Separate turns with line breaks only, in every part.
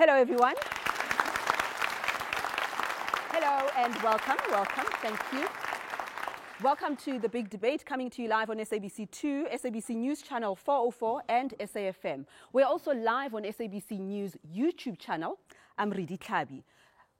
Hello, everyone. Hello and welcome. Thank you. Welcome to the big debate, coming to you live on SABC 2, SABC News Channel 404 and SAFM. We're also live on SABC News YouTube channel. I'm Ridi Tlabi.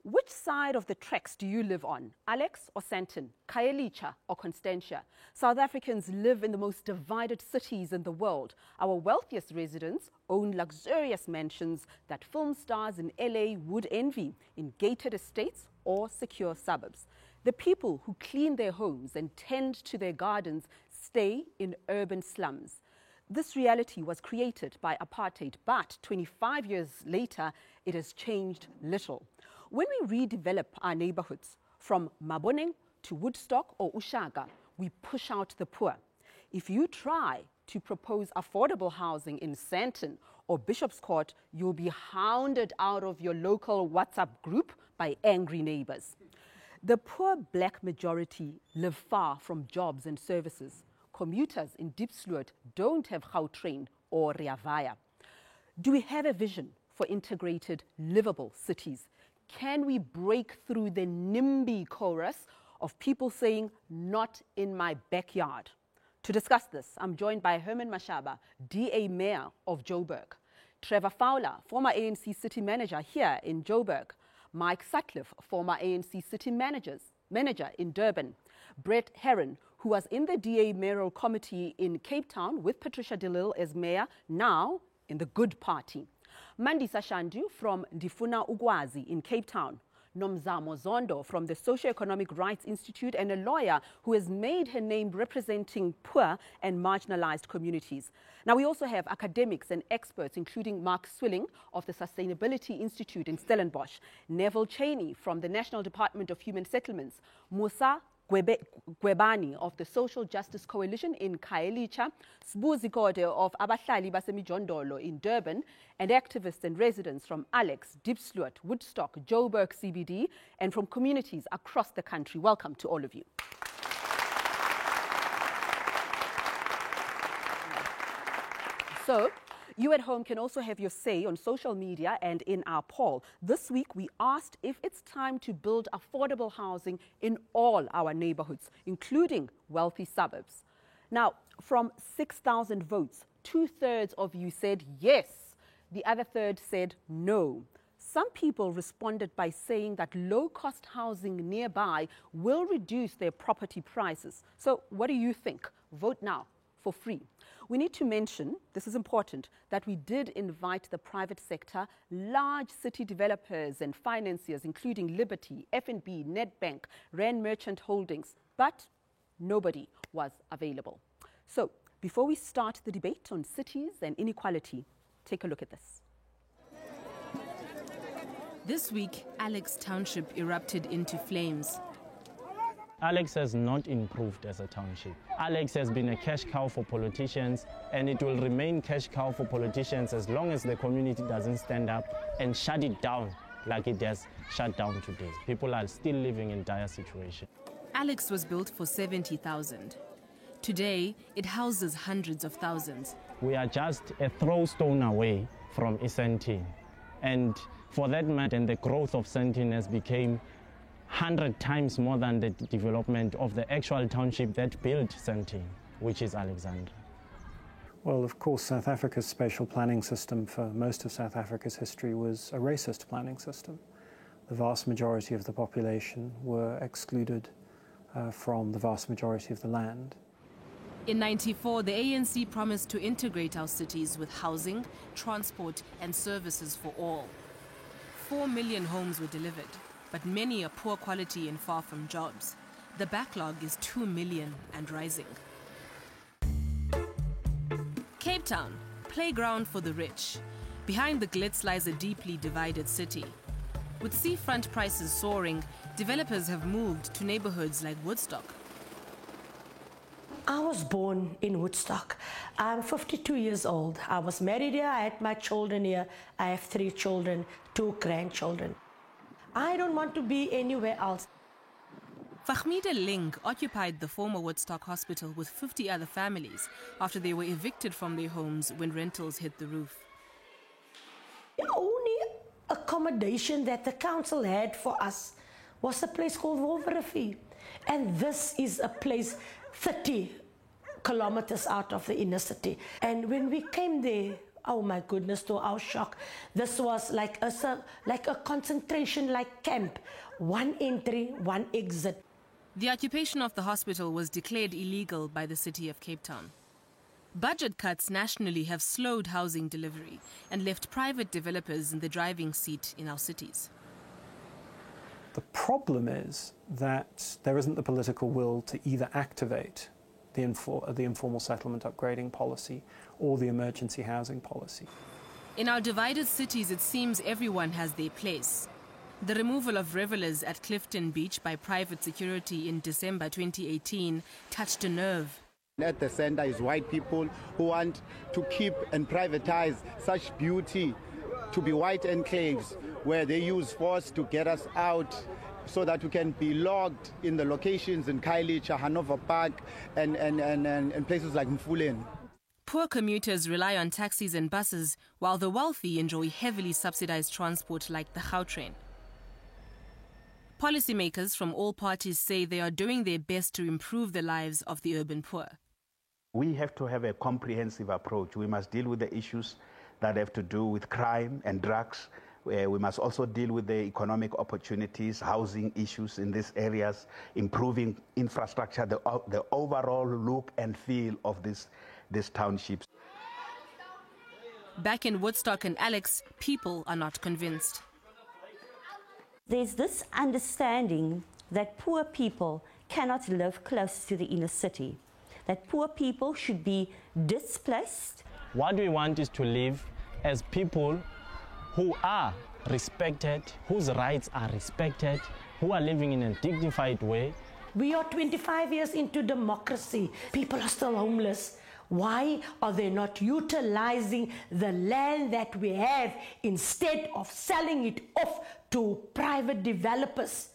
Which side of the tracks do you live on? Alex or Sandton? Khayelitsha or Constantia? South Africans live in the most divided cities in the world. Our wealthiest residents own luxurious mansions that film stars in LA would envy, in gated estates or secure suburbs. The people who clean their homes and tend to their gardens stay in urban slums. This reality was created by apartheid, but 25 years later, it has changed little. When we redevelop our neighborhoods, from Maboneng to Woodstock or Ushaga, we push out the poor. If you try to propose affordable housing in Sandton or Bishop's Court, you'll be hounded out of your local WhatsApp group by angry neighbors. The poor black majority live far from jobs and services. Commuters in Diepsloot don't have Gautrain or Rea Vaya. Do we have a vision for integrated, livable cities? Can we break through the NIMBY chorus of people saying, "Not in my backyard"? To discuss this, I'm joined by Herman Mashaba, DA Mayor of Joburg, Trevor Fowler, former ANC City Manager here in Joburg, Mike Sutcliffe, former ANC City Manager in Durban, Brett Herron, who was in the DA Mayoral Committee in Cape Town with Patricia de Lille as Mayor, now in the Good Party, Mandisa Shandu from Ndifuna Ugwazi in Cape Town, Nomzamo Zondo from the Socio-Economic Rights Institute, and a lawyer who has made her name representing poor and marginalized communities. Now, we also have academics and experts, including Mark Swilling of the Sustainability Institute in Stellenbosch, Neville Cheney from the National Department of Human Settlements, Musa Gwebani of the Social Justice Coalition in Khayelitsha, Sbuzi Kode of Abahlali Basemijondolo in Durban, and activists and residents from Alex, Diepsloot, Woodstock, Joburg CBD, and from communities across the country. Welcome to all of you. So, you at home can also have your say on social media and in our poll. This week, we asked if it's time to build affordable housing in all our neighborhoods, including wealthy suburbs. Now, from 6,000 votes, 2/3 of you said yes. The other third said no. Some people responded by saying that low-cost housing nearby will reduce their property prices. So what do you think? Vote now for free. We need to mention, this is important, that we did invite the private sector, large city developers and financiers, including Liberty, FNB, Nedbank, Rand Merchant Holdings, but nobody was available. So, before we start the debate on cities and inequality, take a look at this.
This week, Alex Township erupted into flames.
Alex has not improved as a township. Alex has been a cash cow for politicians, and it will remain cash cow for politicians as long as the community doesn't stand up and shut it down like it has shut down today. People are still living in dire situation.
Alex was built for 70,000. Today, it houses hundreds of thousands.
We are just a throw stone away from Sandton. And for that matter, the growth of Sandton has become 100 times more than the development of the actual township that built Sandton, which is Alexandra.
Well, of course, South Africa's spatial planning system for most of South Africa's history was a racist planning system. The vast majority of the population were excluded from the vast majority of the land.
In '94, the ANC promised to integrate our cities with housing, transport, and services for all. 4 million homes were delivered, but many are poor quality and far from jobs. The backlog is 2 million and rising. Cape Town, playground for the rich. Behind the glitz lies a deeply divided city. With seafront prices soaring, developers have moved to neighborhoods like Woodstock.
I was born in Woodstock. I'm 52 years old. I was married here. I had my children here. I have 3 children, 2 grandchildren. I don't want to be anywhere else.
Fahmida Ling occupied the former Woodstock Hospital with 50 other families after they were evicted from their homes when rentals hit the roof.
Only accommodation that the council had for us was a place called Wolverrivier. And this is a place 30 kilometers out of the inner city. And when we came there, oh my goodness, to our shock, this was like a concentration-like camp. One entry, one exit.
The occupation of the hospital was declared illegal by the city of Cape Town. Budget cuts nationally have slowed housing delivery and left private developers in the driving seat in our cities.
The problem is that there isn't the political will to either activate the informal settlement upgrading policy or the emergency housing policy.
In our divided cities, it seems everyone has their place. The removal of revelers at Clifton Beach by private security in December 2018 touched a nerve.
At the center is white people who want to keep and privatize such beauty to be white enclaves where they use force to get us out so that we can be logged in the locations in Khayelitsha, Hanover Park and places like Mfuleni.
Poor commuters rely on taxis and buses, while the wealthy enjoy heavily subsidized transport like the Gautrain. Policymakers from all parties say they are doing their best to improve the lives of the urban poor.
We have to have a comprehensive approach. We must deal with the issues that have to do with crime and drugs. We must also deal with the economic opportunities, housing issues in these areas, improving infrastructure, the overall look and feel of these townships.
Back in Woodstock and Alex, people are not convinced.
There's this understanding that poor people cannot live close to the inner city, that poor people should be displaced.
What we want is to live as people who are respected, whose rights are respected, who are living in a dignified way.
We are 25 years into democracy. People are still homeless. Why are they not utilizing the land that we have instead of selling it off to private developers?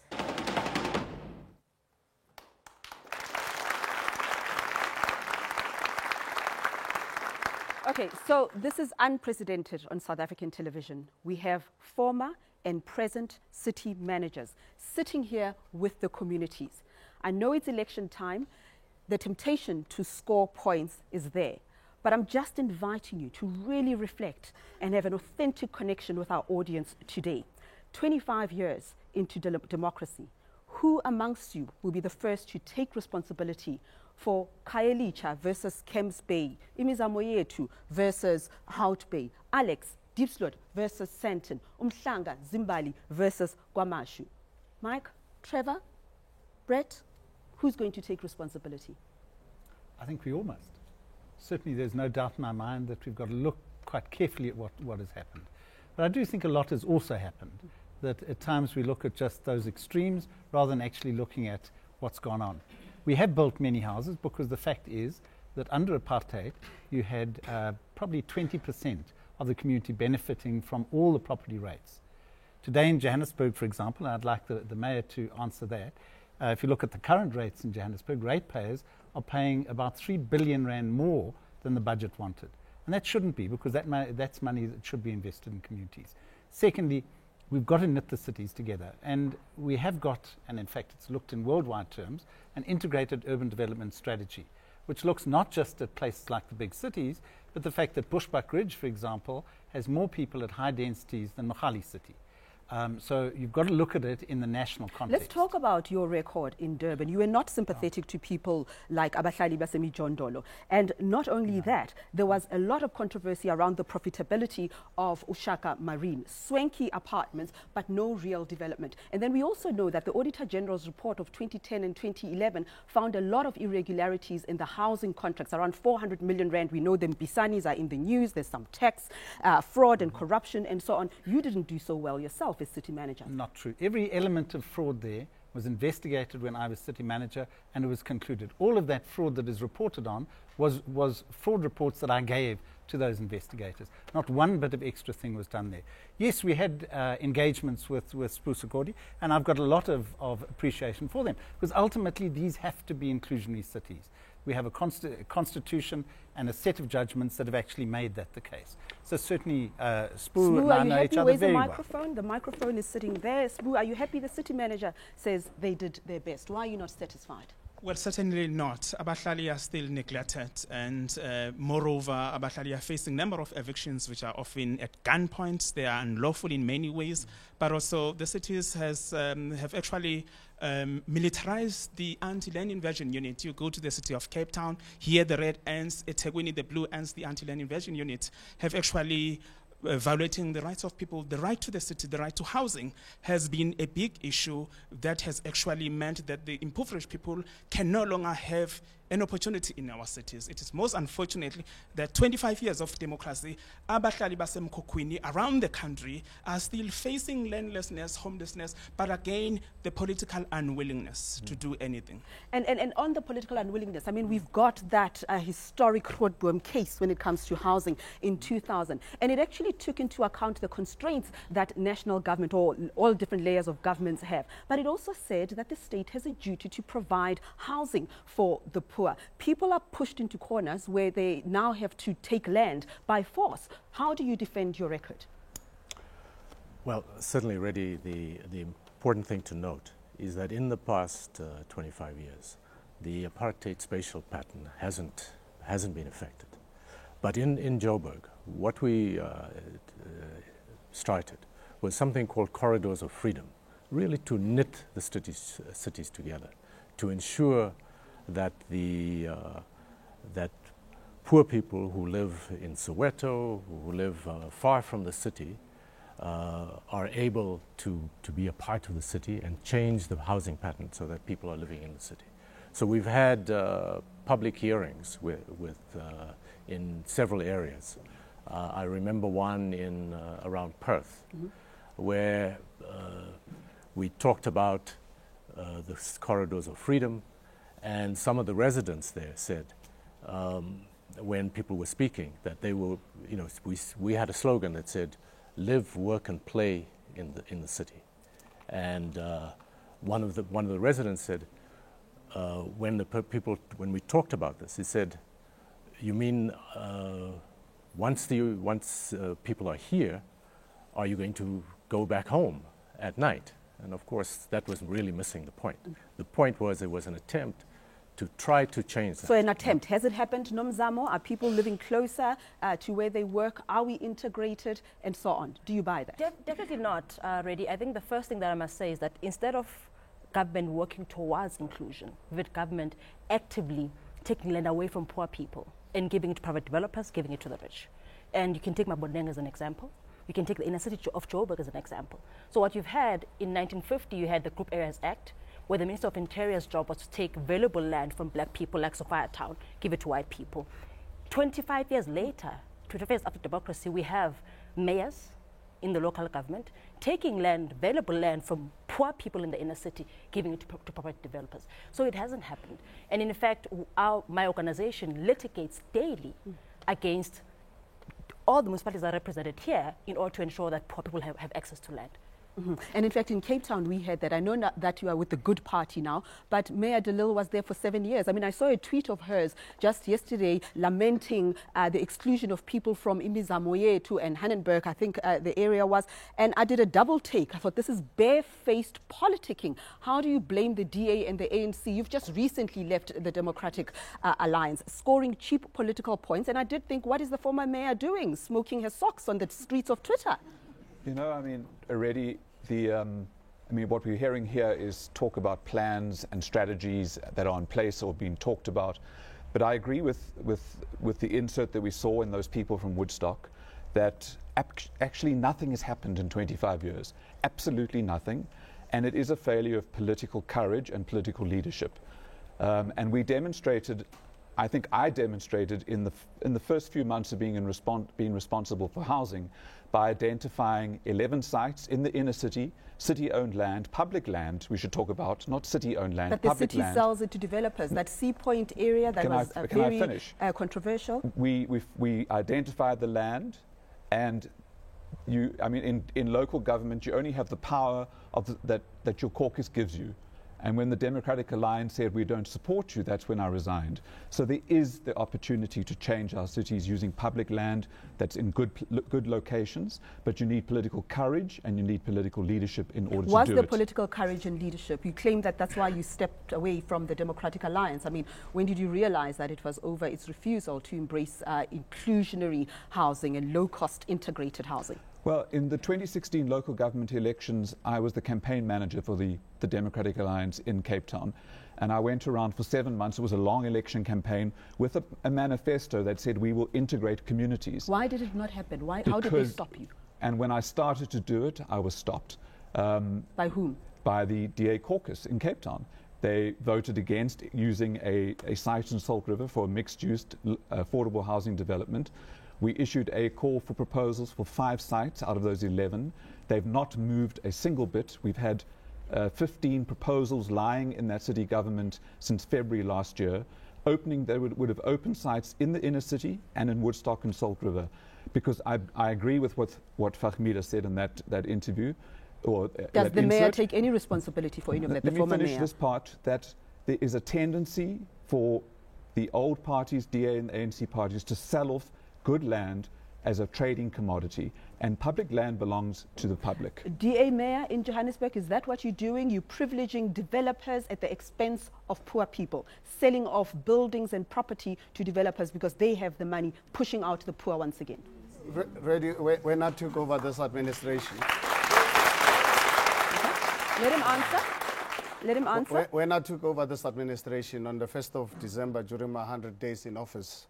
Okay, so this is unprecedented on South African television. We have former and present city managers sitting here with the communities. I know it's election time. The temptation to score points is there. But I'm just inviting you to really reflect and have an authentic connection with our audience today. 25 years into democracy, who amongst you will be the first to take responsibility for Khayelitsha versus Kemps Bay, Imizamo Yethu versus Hout Bay, Alex, Diepsloot versus Sandton, Umhlanga, Zimbali versus Kwamashu? Mike, Trevor, Brett, who's going to take responsibility?
I think we all must. Certainly there's no doubt in my mind that we've got to look quite carefully at what has happened. But I do think a lot has also happened, that at times we look at just those extremes rather than actually looking at what's gone on. We have built many houses because the fact is that under apartheid you had probably 20% of the community benefiting from all the property rates. Today in Johannesburg, for example, and I'd like the mayor to answer that, if you look at the current rates in Johannesburg, ratepayers are paying about 3 billion rand more than the budget wanted. And that shouldn't be, because that's money that should be invested in communities. Secondly, we've got to knit the cities together. And we have got, and in fact it's looked in worldwide terms, an integrated urban development strategy, which looks not just at places like the big cities, but the fact that Bushbuck Ridge, for example, has more people at high densities than Mohali City. So you've got to look at it in the national context.
Let's talk about your record in Durban. You were not sympathetic to people like Abahlali Basemijondolo. And not only that, there was a lot of controversy around the profitability of Ushaka Marine. Swanky apartments, but no real development. And then we also know that the Auditor General's report of 2010 and 2011 found a lot of irregularities in the housing contracts, around 400 million rand. We know the Mbisanis are in the news. There's some tax, fraud and corruption and so on. You didn't do so well yourself as city manager.
Not true. Every element of fraud there was investigated when I was city manager, and it was concluded. All of that fraud that is reported on was fraud reports that I gave to those investigators. Not one bit of extra thing was done there. Yes, we had engagements with Spusakodi, and I've got a lot of appreciation for them, because ultimately these have to be inclusionary cities. We have a constitution and a set of judgments that have actually made that the case. So certainly, Spoo and I know each other
Where's
very
the
well.
microphone? The microphone is sitting there. Spoo, are you happy? The city manager says they did their best. Why are you not satisfied?
Well, certainly not. Abahlali are still neglected, and moreover, Abahlali are facing a number of evictions which are often at gunpoint. They are unlawful in many ways, but also the cities have actually militarized the anti-land invasion unit. You go to the city of Cape Town, here the red ants, eThekwini the blue ants, the anti-land invasion unit have actually violating the rights of people. The right to the city, the right to housing has been a big issue that has actually meant that the impoverished people can no longer have an opportunity in our cities. It is most unfortunately that 25 years of democracy, abahlali basemkhukhwini around the country are still facing landlessness, homelessness, but again, the political unwillingness to do anything.
And on the political unwillingness, I mean, we've got that historic Grootboom case when it comes to housing in 2000, and it actually took into account the constraints that national government or all different layers of governments have. But it also said that the state has a duty to provide housing for the poor. People are pushed into corners where they now have to take land by force. How do you defend your record?
Well, certainly, Reddy, the important thing to note is that in the past 25 years, the apartheid spatial pattern hasn't been affected. But in Joburg, what we started was something called corridors of freedom, really to knit the cities together, to ensure that that poor people who live in Soweto, who live far from the city, are able to be a part of the city and change the housing pattern so that people are living in the city. So we've had public hearings in several areas. I remember one in around Perth, where we talked about the corridors of freedom. And some of the residents there said, when people were speaking, that they were, we had a slogan that said, "Live, work, and play in the city." And one of the residents said, when we talked about this, he said, "You mean once people are here, are you going to go back home at night?" And of course, that was really missing the point. The point was it was an attempt to try to change that.
So an attempt. Has it happened, Nomzamo? Are people living closer to where they work? Are we integrated? And so on. Do you buy that?
Definitely not, Reddy. I think the first thing that I must say is that instead of government working towards inclusion, with government actively taking land away from poor people and giving it to private developers, giving it to the rich. And you can take Maboneng as an example. You can take the inner city of Joburg as an example. So what you've had in 1950, you had the Group Areas Act, where the Minister of Interior's job was to take valuable land from black people like Sophia Town, give it to white people. 25 years later, 25 years after democracy, we have mayors in the local government taking land, valuable land from poor people in the inner city, giving it to private developers. So it hasn't happened. And in fact, my organization litigates daily against all the municipalities that are represented here in order to ensure that poor people have access to land.
And in fact, in Cape Town, we heard that. I know that you are with the Good Party now, but Mayor DeLille was there for 7 years. I mean, I saw a tweet of hers just yesterday lamenting the exclusion of people from Imbizamoyetu and Hannenberg, I think the area was. And I did a double take. I thought, this is barefaced politicking. How do you blame the DA and the ANC? You've just recently left the Democratic Alliance, scoring cheap political points. And I did think, what is the former mayor doing? Smoking her socks on the streets of Twitter?
You know, I mean, already what we're hearing here is talk about plans and strategies that are in place or being talked about. But I agree with the insert that we saw in those people from Woodstock, that actually nothing has happened in 25 years. Absolutely nothing. And it is a failure of political courage and political leadership. And we demonstrated, I think I demonstrated in the first few months of being responsible for housing, by identifying 11 sites in the inner city, city-owned land, public land we should talk about, not city-owned land,
but
public land.
But the city sells it to developers. That Sea Point area that was very controversial.
We identified the land, and in local government you only have the power that your caucus gives you. And when the Democratic Alliance said, we don't support you, that's when I resigned. So there is the opportunity to change our cities using public land that's in good locations, but you need political courage and you need political leadership in order to do it.
Was there political courage and leadership? You claim that that's why you stepped away from the Democratic Alliance. I mean, when did you realize that it was over its refusal to embrace inclusionary housing and low-cost integrated housing?
Well, in the 2016 local government elections, I was the campaign manager for the Democratic Alliance in Cape Town. And I went around for 7 months. It was a long election campaign with a manifesto that said we will integrate communities.
Why did it not happen? How did they stop you?
And when I started to do it, I was stopped.
By whom?
By the DA caucus in Cape Town. They voted against using a site in Salt River for a mixed-use affordable housing development. We issued a call for proposals for 5 sites out of those 11. They've not moved a single bit. We've had 15 proposals lying in that city government since February last year. They would have opened sites in the inner city and in Woodstock and Salt River. Because I agree with what Fahmida said in that interview.
Does the mayor take any responsibility for any of that, the former mayor?
Let me finish this part, that there is a tendency for the old parties, DA and ANC parties, to sell off good land as a trading commodity, and public land belongs to the public.
DA mayor in Johannesburg, is that what you're doing? You're privileging developers at the expense of poor people, selling off buildings and property to developers because they have the money, pushing out the poor once again.
When I took over this administration.
Let him answer. Let him answer.
When I took over this administration on the 1st of December during my 100 days in office,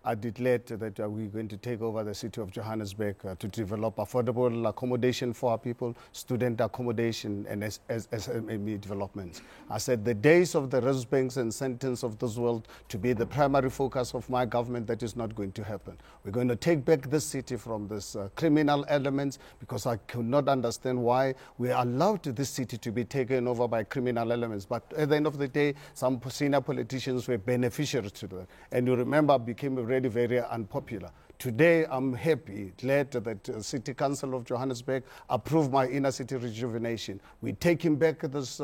I declared that we're going to take over the city of Johannesburg to develop affordable accommodation for our people, student accommodation, and SME developments. I said the days of the Rosebanks and Sentence of this world to be the primary focus of my government, that is not going to happen. We're going to take back this city from this criminal elements, because I could not understand why we allowed this city to be taken over by criminal elements. But at the end of the day, some senior politicians were beneficiaries to that. And you remember, became already very unpopular. Today, I'm happy, glad that City Council of Johannesburg approved my inner city rejuvenation. We're taking back these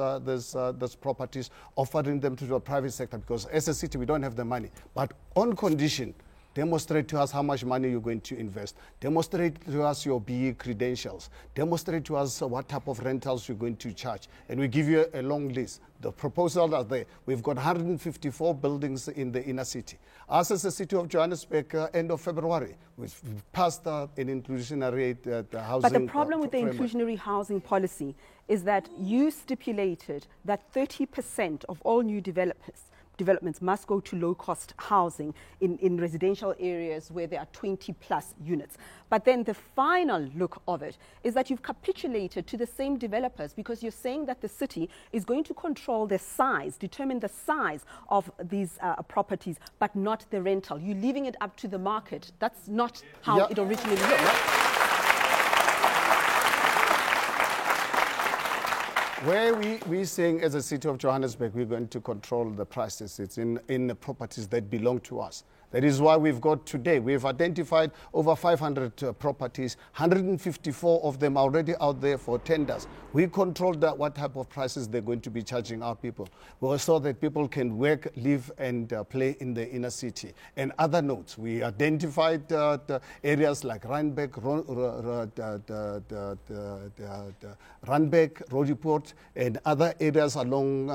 properties, offering them to the private sector, because as a city, we don't have the money. But on condition, demonstrate to us how much money you're going to invest. Demonstrate to us your BE credentials. Demonstrate to us what type of rentals you're going to charge. And we give you a long list. The proposals are there. We've got 154 buildings in the inner city. Us as a city of Johannesburg, end of February, we've passed an inclusionary housing.
But the problem with the inclusionary housing policy is that you stipulated that 30% of all new developments must go to low-cost housing in residential areas where there are 20-plus units. But then the final look of it is that you've capitulated to the same developers, because you're saying that the city is going to control the size, determine the size of these properties, but not the rental. You're leaving it up to the market. That's not how it originally looked.
Where we're saying as a city of Johannesburg, we're going to control the prices. It's in the properties that belong to us. That is why we've got today, we've identified over 500 properties, 154 of them already out there for tenders. We control what type of prices they're going to be charging our people, so that people can work, live, and play in the inner city. And other notes, we identified areas like Randbeck, Rodiport, and other areas along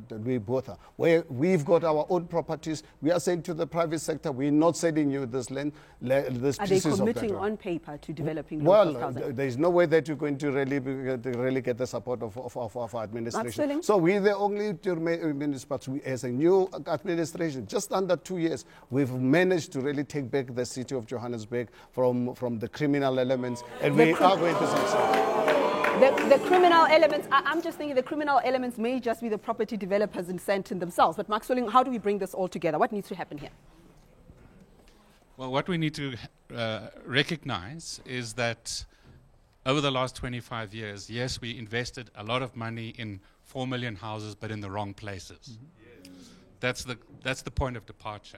Louis-Botha, where we've got our own properties. We are saying to the private sector, we're not selling you this land, this
Are they committing on paper to developing
low-cost
housing?
Well, there's no way that you're going to really get the support of our administration.
Absolutely.
So we're the only municipalities, as a new administration, just under 2 years, we've managed to really take back the city of Johannesburg from the criminal elements, and we are going to succeed.
The criminal elements, I'm just thinking the criminal elements may just be the property developers in Sandton themselves. But Maxwell, how do we bring this all together? What needs to happen here?
Well, what we need to recognize is that over the last 25 years, yes, we invested a lot of money in 4 million houses, but in the wrong places. Mm-hmm. That's the point of departure.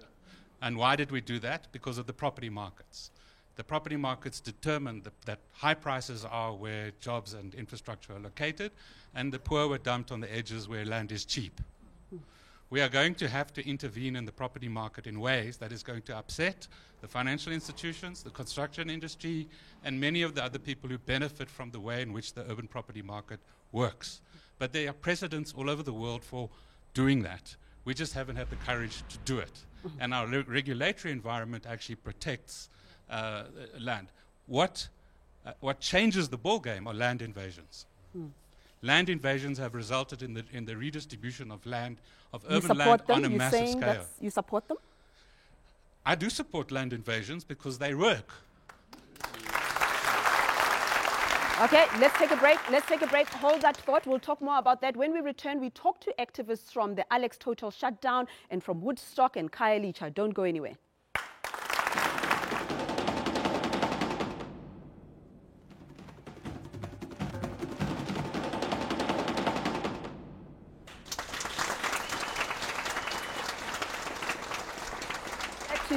And why did we do that? Because of the property markets. The property markets determined that high prices are where jobs and infrastructure are located, and the poor were dumped on the edges where land is cheap. We are going to have to intervene in the property market in ways that is going to upset the financial institutions, the construction industry, and many of the other people who benefit from the way in which the urban property market works. But there are precedents all over the world for doing that. We just haven't had the courage to do it. And our regulatory environment actually protects land. What changes the ballgame are land invasions. Land invasions have resulted in the redistribution of land, of urban land on a massive scale.
You support them?
I do support land invasions because they work.
Okay, let's take a break. Let's take a break. Hold that thought. We'll talk more about that. When we return, we talk to activists from the Alex Total Shutdown and from Woodstock and Khayelitsha. Don't go anywhere.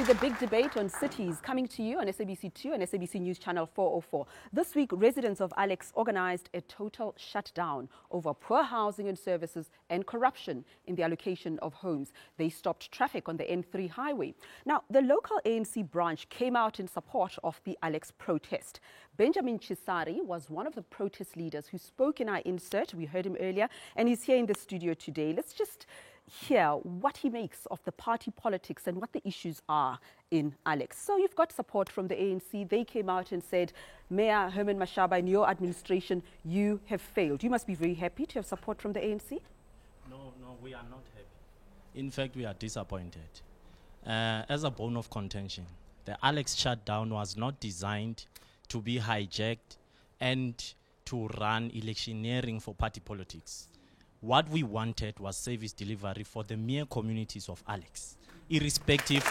The big debate on cities coming to you on SABC2 and SABC News Channel 404. This week, residents of Alex organized a total shutdown over poor housing and services and corruption in the allocation of homes. They stopped traffic on the N3 highway. Now, the local ANC branch came out in support of the Alex protest. Benjamin Chisari was one of the protest leaders who spoke in our insert. We heard him earlier, and he's here in the studio today. Let's just hear what he makes of the party politics and what the issues are in Alex. So you've got support from the ANC. They came out and said, Mayor Herman Mashaba, in your administration, you have failed. You must be very happy to have support from the ANC?
No, we are not happy. In fact, we are disappointed. As a bone of contention, the Alex shutdown was not designed to be hijacked and to run electioneering for party politics. What we wanted was service delivery for the mere communities of Alex, irrespective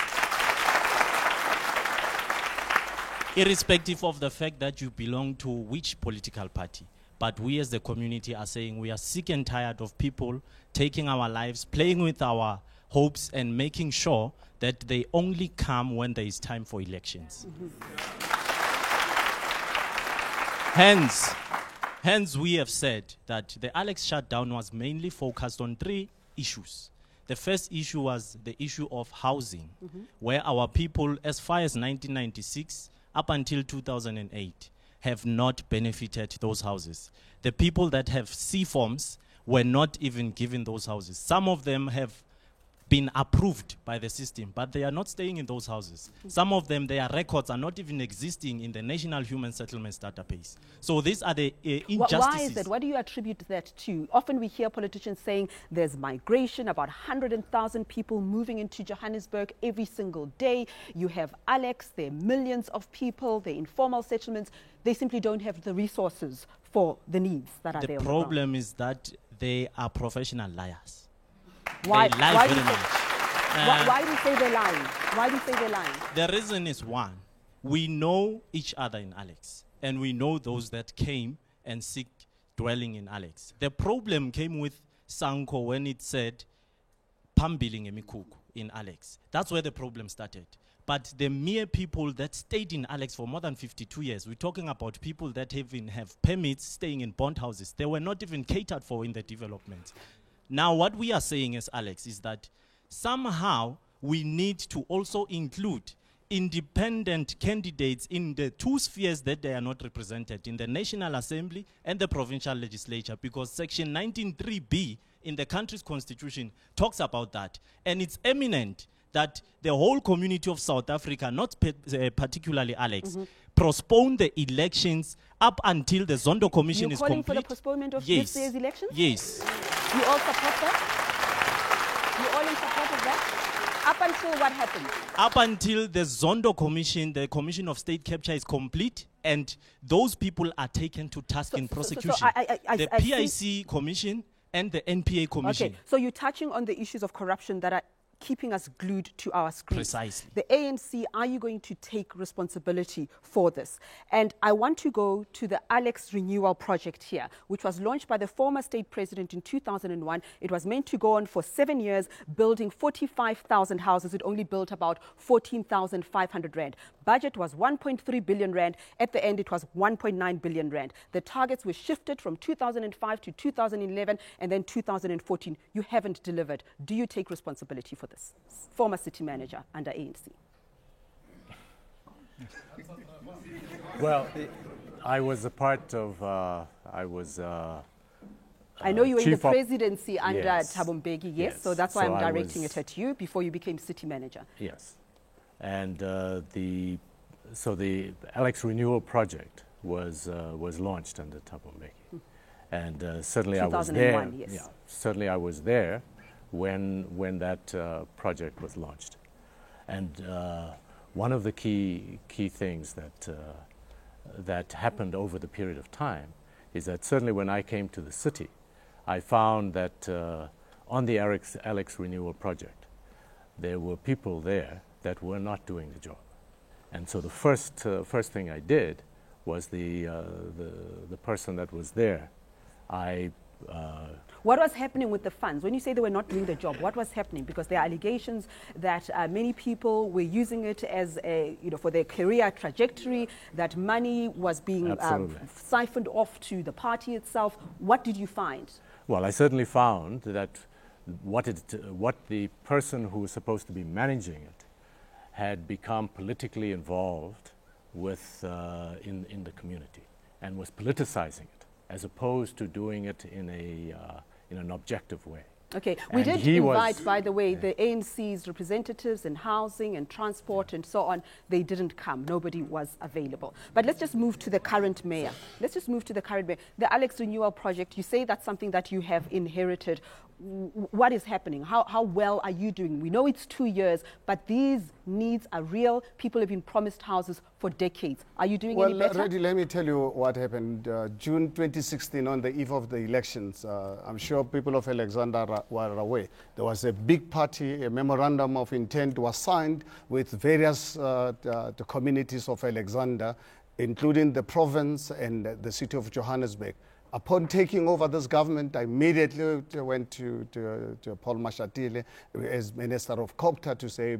of the fact that you belong to which political party. But we as the community are saying we are sick and tired of people taking our lives, playing with our hopes, and making sure that they only come when there is time for elections. Hence, we have said that the Alex shutdown was mainly focused on 3 issues. The first issue was the issue of housing, where our people, as far as 1996 up until 2008, have not benefited those houses. The people that have C forms were not even given those houses. Some of them have been approved by the system, but they are not staying in those houses. Some of them, their records are not even existing in the National Human Settlements Database. So these are the injustices.
Why is that? What do you attribute that to? Often we hear politicians saying there's migration, about 100,000 people moving into Johannesburg every single day. You have Alex, there are millions of people, they're informal settlements. They simply don't have the resources for the needs that are there.
The problem is that they are professional liars.
Why
do you
say they're lying? Why do you say they're lying?
The reason is one, we know each other in Alex, and we know those that came and seek dwelling in Alex. The problem came with Sanko when it said Pambiling Emikuku in Alex. That's where the problem started. But the mere people that stayed in Alex for more than 52 years, we're talking about people that even have permits staying in bond houses. They were not even catered for in the development. Now, what we are saying as Alex is that somehow we need to also include independent candidates in the 2 spheres that they are not represented, in the National Assembly and the provincial legislature, because Section 19.3b in the country's constitution talks about that. And it's eminent that the whole community of South Africa, not particularly Alex, postpone the elections up until the Zondo Commission is complete.
You're calling for the postponement of next year's elections?
Yes.
You all support that? You all in support of that? Up until what happens?
Up until the Zondo Commission, the Commission of State Capture is complete, and those people are taken to task in prosecution. The PIC Commission and the NPA Commission.
Okay, so you're touching on the issues of corruption that are keeping us glued to our screens.
Precisely.
The ANC, are you going to take responsibility for this? And I want to go to the Alex Renewal Project here, which was launched by the former state president in 2001. It was meant to go on for 7 years, building 45,000 houses. It only built about 14,500 rand. Budget was 1.3 billion rand. At the end, it was 1.9 billion rand. The targets were shifted from 2005 to 2011 and then 2014. You haven't delivered. Do you take responsibility for this? Former city manager under ANC.
Well, I was a part of,
I know you were in the
chief of-
presidency under
Yes.
Thabo Mbeki, yes,
Yes.
so that's why
So
I'm
I
directing
was-
it at you before you became city manager.
Yes. And so the Alex Renewal Project was launched under Thabo Mbeki. And certainly I was there.
2001, yes.
Yeah, certainly I was there when that project was launched. And one of the key things that happened over the period of time is that certainly when I came to the city, I found that on the Alex Renewal Project, there were people there that were not doing the job. And so the first thing I did was the person that was there,
What was happening with the funds? When you say they were not doing the job, what was happening? Because there are allegations that many people were using it as for their career trajectory, that money was being siphoned off to the party itself. What did you find?
Well, I certainly found that what the person who was supposed to be managing it had become politically involved with in the community and was politicizing it, as opposed to doing it in an objective way.
Okay, we
And
did
he
invite,
was-
by the way, the ANC's representatives in housing and transport and so on. They didn't come. Nobody was available. But let's just move to the current mayor. The Alex Renewal Project, you say that's something that you have inherited. What is happening? How well are you doing? We know it's 2 years, but these needs are real. People have been promised houses for decades. Are you doing any better?
Reddy, let me tell you what happened. June 2016, on the eve of the elections, I'm sure people of Alexander were aware. There was a big party, a memorandum of intent was signed with various the communities of Alexander, including the province and the city of Johannesburg. Upon taking over this government, I immediately went to Paul Mashatile as Minister of COPTA to say,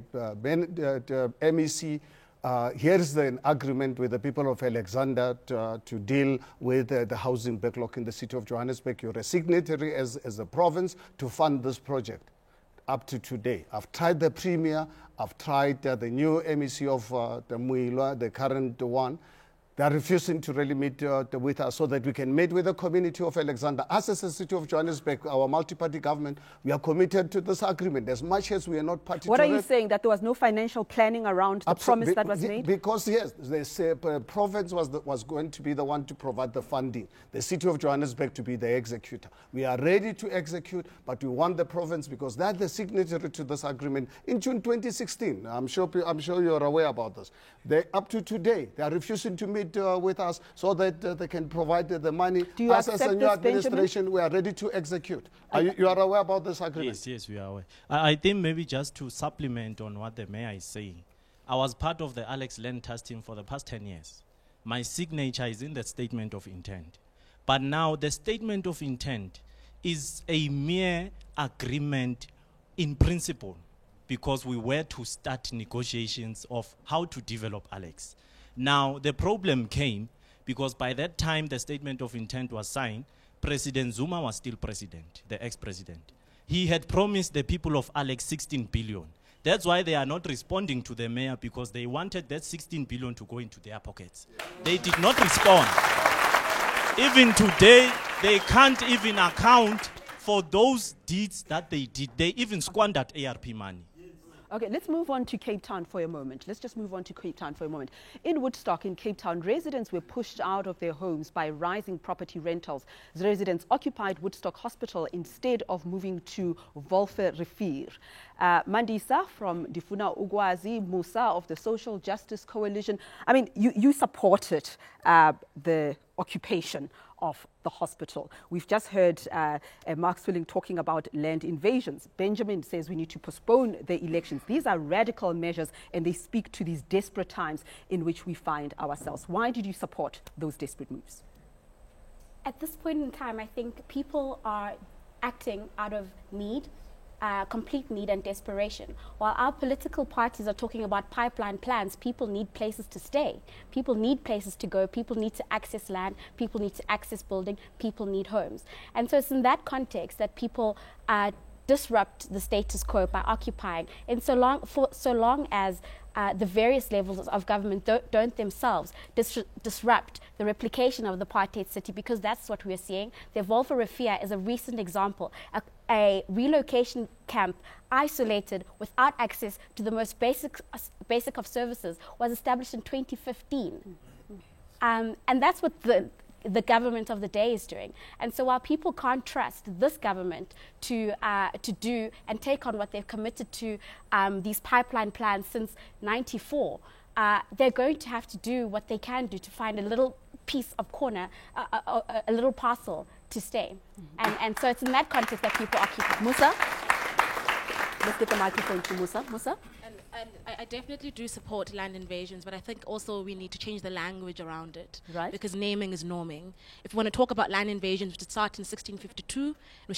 MEC, here is an agreement with the people of Alexander to deal with the housing backlog in the city of Johannesburg. You're a signatory as a province to fund this project. Up to today, I've tried the Premier, I've tried the new MEC of the Muilwa, the current one. They are refusing to really meet with us so that we can meet with the community of Alexander. Us as the city of Johannesburg, our multi-party government, we are committed to this agreement as much as we are not party
What
to
are you
it.
saying, that there was no financial planning around the promise that was made?
Because yes, the province was going to be the one to provide the funding, the city of Johannesburg to be the executor. We are ready to execute, but we want the province because they're the signatory to this agreement in June 2016. I'm sure you're aware about this. Up to today, they are refusing to meet with us so that they can provide the money.
Do you
Us as a
accept
new
this,
administration, we are ready to execute. You are aware about this agreement?
Yes, we are aware. I think maybe just to supplement on what the mayor is saying, I was part of the Alex Land Trust team for the past 10 years. My signature is in the statement of intent. But now the statement of intent is a mere agreement in principle, because we were to start negotiations of how to develop Alex. Now, the problem came because by that time the statement of intent was signed, President Zuma was still president, the ex-president. He had promised the people of Alex 16 billion. That's why they are not responding to the mayor, because they wanted that 16 billion to go into their pockets. They did not respond. Even today, they can't even account for those deeds that they did. They even squandered ARP money.
Okay, let's move on to Cape Town for a moment. Let's just move on to Cape Town for a moment. In Woodstock, in Cape Town, residents were pushed out of their homes by rising property rentals. The residents occupied Woodstock Hospital instead of moving to Wolfe Rivier. Mandisa from Difuna Ugwazi, Musa of the Social Justice Coalition. I mean, you supported the occupation of the hospital. We've just heard Mark Swilling talking about land invasions. Benjamin says we need to postpone the elections. These are radical measures, and they speak to these desperate times in which we find ourselves. Why did you support those desperate moves?
At this point in time, I think people are acting out of need, complete need and desperation. While our political parties are talking about pipeline plans, people need places to stay. People need places to go. People need to access land. People need to access building. People need homes. And so it's in that context that people disrupt the status quo by occupying. And so long as the various levels of government don't themselves disrupt the replication of the apartheid city, because that's what we're seeing. The Volva Rafia is a recent example. A relocation camp isolated without access to the most basic of services was established in 2015. And that's what the government of the day is doing. And so while people can't trust this government to do and take on what they've committed to, these pipeline plans since '94, they're going to have to do what they can do to find a little piece of corner, a little parcel to stay. And so it's in that context that people occupy. Musa? Let's get the microphone to Musa. Musa?
And I definitely do support land invasions, but I think also we need to change the language around it.
Right.
Because naming is norming. If we want to talk about land invasions, we should start in 1652. We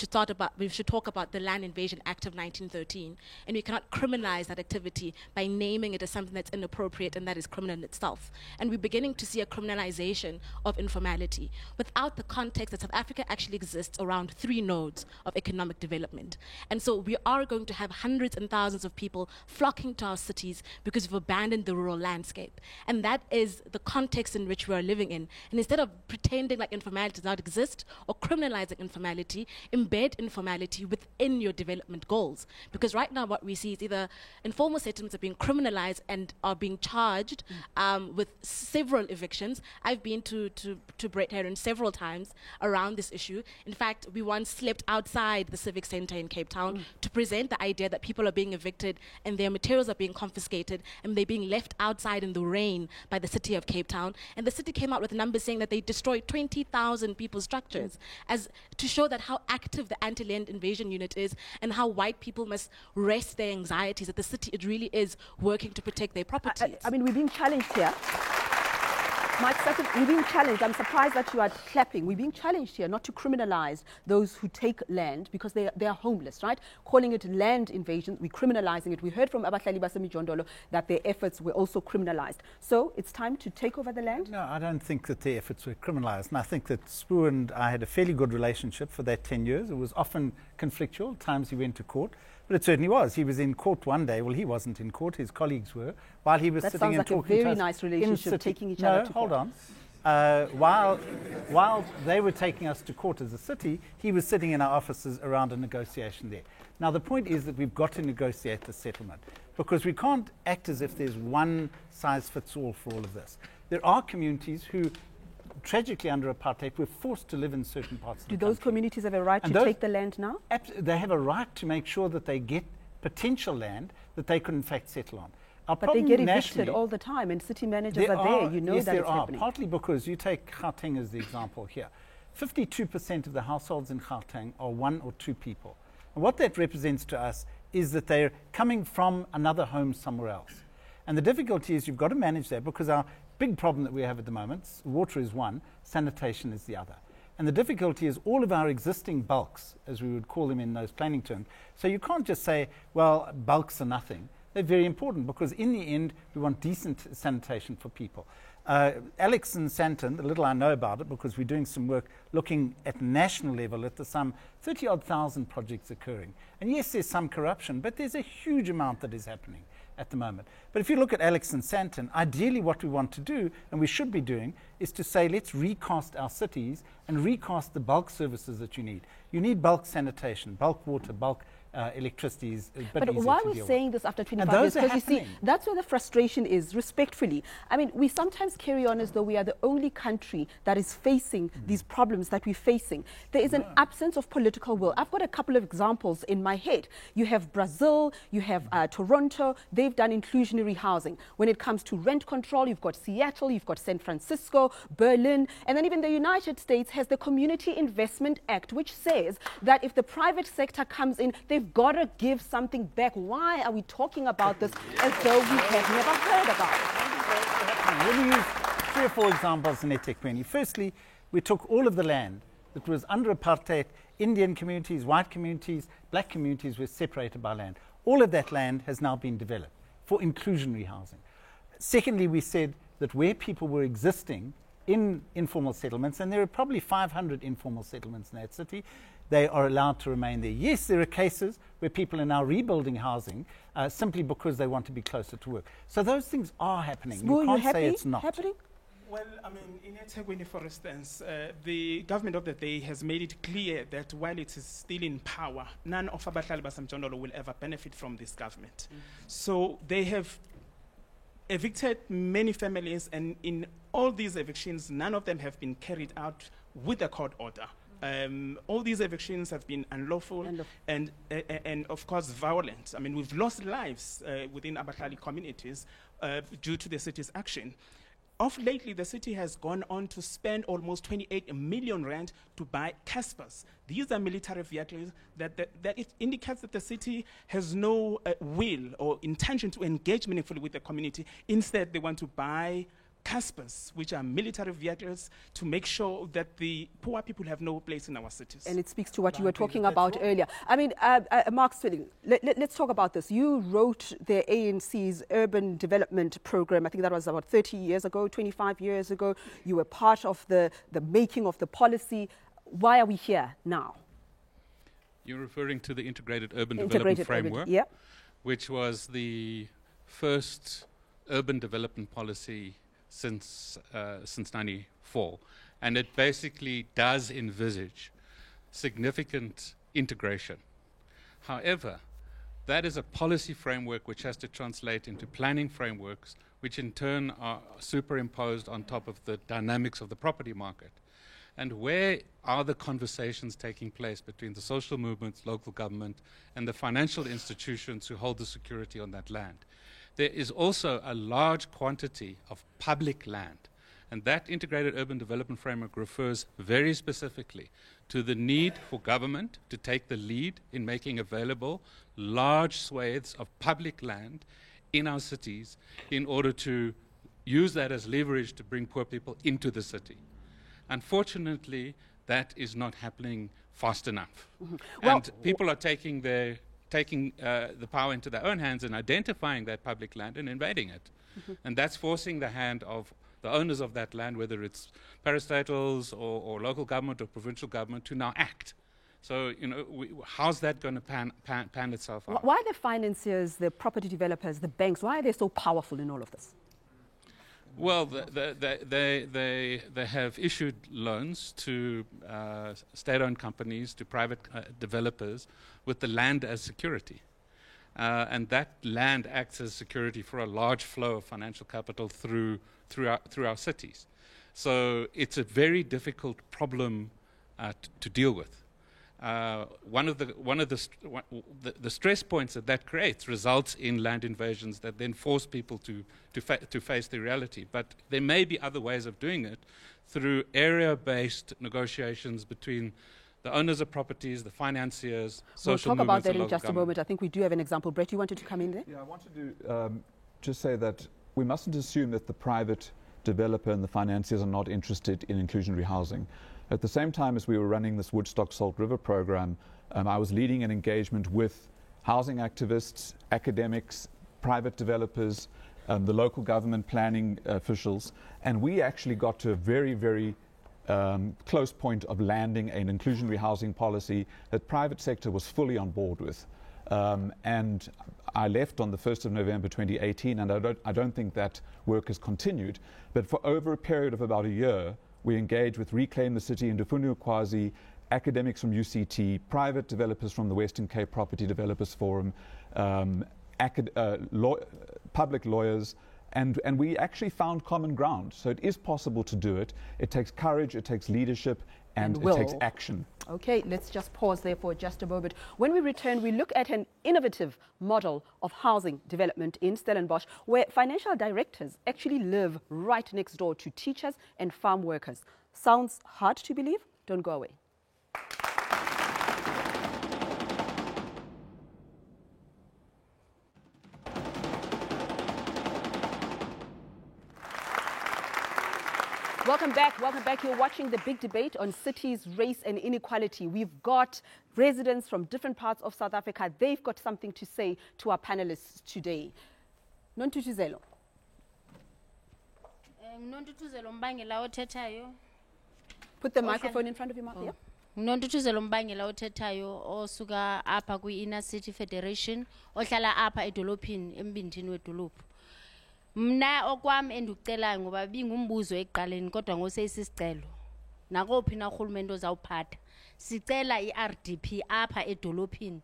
should talk about the Land Invasion Act of 1913. And we cannot criminalize that activity by naming it as something that's inappropriate and that is criminal in itself. And we're beginning to see a criminalization of informality without the context that South Africa actually exists around 3 nodes of economic development. And so we are going to have hundreds and thousands of people flocking to our cities because we've abandoned the rural landscape. And that is the context in which we are living in. And instead of pretending like informality does not exist or criminalizing informality, embed informality within your development goals. Because right now what we see is either informal settlements are being criminalized and are being charged with several evictions. I've been to Brett Heron several times around this issue. In fact, we once slept outside the Civic Center in Cape Town to present the idea that people are being evicted and their materials are being confiscated and they're being left outside in the rain by the city of Cape Town. And the city came out with numbers saying that they destroyed 20,000 people's structures as to show that how active the anti-land invasion unit is and how white people must rest their anxieties that the city, it really is working to protect their properties.
I mean, we're being challenged here. Mike Sutton, we're being challenged. I'm surprised that you are clapping. We're being challenged here not to criminalize those who take land because they are homeless, right? Calling it land invasion, we're criminalizing it. We heard from Abahlali Basemijondolo that their efforts were also criminalized. So it's time to take over the land?
No, I don't think that their efforts were criminalized. And I think that Spoo and I had a fairly good relationship for that 10 years. It was often conflictual. At times he went to court. But it certainly was. He was in court one day. Well, he wasn't in court. His colleagues were. While he was sitting and talking to us.
That sounds like a very nice relationship, taking each other to court.
No, hold on. While they were taking us to court as a city, he was sitting in our offices around a negotiation there. Now, the point is that we've got to negotiate the settlement because we can't act as if there's one size fits all for all of this. There are communities who, tragically under apartheid, were forced to live in certain parts of the country.
Do those communities have a right to take the land now?
They have a right to make sure that they get potential land that they could in fact settle on.
But they get evicted all the time and city managers are there. You know
yes,
that
there
it's
are.
happening.
Partly because you take Gauteng as the example here. 52% of the households in Gauteng are 1 or 2 people. And what that represents to us is that they're coming from another home somewhere else. And the difficulty is you've got to manage that because our big problem that we have at the moment, water is one, sanitation is the other. And the difficulty is all of our existing bulks, as we would call them in those planning terms. So you can't just say, well, bulks are nothing. They're very important because in the end, we want decent sanitation for people. Alex and Santon, the little I know about it, because we're doing some work looking at national level at some 30-odd thousand projects occurring. And yes, there's some corruption, but there's a huge amount that is happening at the moment. But if you look at Alex and Santon, ideally what we want to do, and we should be doing, is to say let's recast our cities and recast the bulk services that you need. You need bulk sanitation, bulk water, bulk electricity is a bit
But
easier
why
to
are we
deal
saying
with.
this after
And
25
those
years?
are
Because you see,
happening.
that's where the frustration is, respectfully. I mean, we sometimes carry on as though we are the only country that is facing these problems that we're facing. There is an absence of political will. I've got a couple of examples in my head. You have Brazil, you have Toronto. They've done inclusionary housing. When it comes to rent control, you've got Seattle, you've got San Francisco, Berlin, and then even the United States has the Community Investment Act, which says that if the private sector comes in, they've got to give something back. Why are we talking about this as though we have never heard about it?
Let me use 3 or 4 examples in eThekwini. Firstly, we took all of the land that was under apartheid. Indian communities, white communities, black communities were separated by land. All of that land has now been developed for inclusionary housing. Secondly, we said that where people were existing in informal settlements, and there are probably 500 informal settlements in that city, they are allowed to remain there. Yes, there are cases where people are now rebuilding housing simply because they want to be closer to work. So those things are happening. You can't say it's not.
Happening?
Well, I mean, in eThekwini, for instance, the government of the day has made it clear that while it is still in power, none of abahlali basemjondolo will ever benefit from this government. So they have evicted many families, and in all these evictions, none of them have been carried out with a court order. All these evictions have been unlawful and of course violent. I mean, we've lost lives within abahlali communities due to the city's action. Of lately, the city has gone on to spend almost 28 million rand to buy Caspers. These are military vehicles that it indicates that the city has no will or intention to engage meaningfully with the community. Instead, they want to buy Caspers, which are military vehicles, to make sure that the poor people have no place in our cities.
And it speaks to what you were talking about earlier. I mean, Mark Swilling, let's talk about this. You wrote the ANC's urban development program. I think that was about 30 years ago, 25 years ago. You were part of the making of the policy. Why are we here now?
You're referring to the Integrated Urban Development Framework, which was the first urban development policy since 94, and it basically does envisage significant integration. However, that is a policy framework which has to translate into planning frameworks, which in turn are superimposed on top of the dynamics of the property market. And where are the conversations taking place between the social movements, local government, and the financial institutions who hold the security on that land? There is also a large quantity of public land, and that Integrated Urban Development Framework refers very specifically to the need for government to take the lead in making available large swathes of public land in our cities in order to use that as leverage to bring poor people into the city. Unfortunately, that is not happening fast enough. And people are taking the power into their own hands and identifying that public land and invading it. And that's forcing the hand of the owners of that land, whether it's parastatals or local government or provincial government, to now act. So, you know, how's that going to pan itself out?
Why are the financiers, the property developers, the banks, why are they so powerful in all of this?
Well, they have issued loans to state-owned companies, to private developers, with the land as security. And that land acts as security for a large flow of financial capital through our cities. So it's a very difficult problem to deal with. One of the stress points that creates results in land invasions that then force people to face the reality. But there may be other ways of doing it through area-based negotiations between the owners of properties, the financiers, social movements.
We'll talk about that in
and
just a moment. I think we do have an example. Brett, you wanted to come in there?
Yeah, I wanted to just say that we mustn't assume that the private developer and the financiers are not interested in inclusionary housing. At the same time as we were running this Woodstock Salt River program, I was leading an engagement with housing activists, academics, private developers, the local government planning officials, and we actually got to a very, very close point of landing an inclusionary housing policy that private sector was fully on board with. And I left on the 1st of November 2018, and I don't think that work has continued, but for over a period of about a year, we engaged with Reclaim the City in Ndufunu Kwazi, academics from UCT, private developers from the Western Cape Property Developers Forum, public lawyers, and we actually found common ground. So it is possible to do it. It takes courage, it takes leadership, and it takes action.
Okay, let's just pause there for just a moment. When we return, we look at an innovative model of housing development in Stellenbosch, where financial directors actually live right next door to teachers and farm workers. Sounds hard to believe? Don't go away. Welcome back. Welcome back. You're watching the big debate on cities, race and inequality. We've got residents from different parts of South Africa. They've got something to say to our panelists today. Nontutuzelo. Put the microphone in front of your mouth. Yeah.
Mnontutuzelo mbangela othethayo osuka apha kwi-Inner City Federation ohlala apha edolophini embindini wedolophu. Mna okwam enducelayo ngoba bingumbuzo eqaleni kodwa ngoseyisicelo. Nakophi na urhulumente ozawuphatha. Sicela iRDP apha edolophini.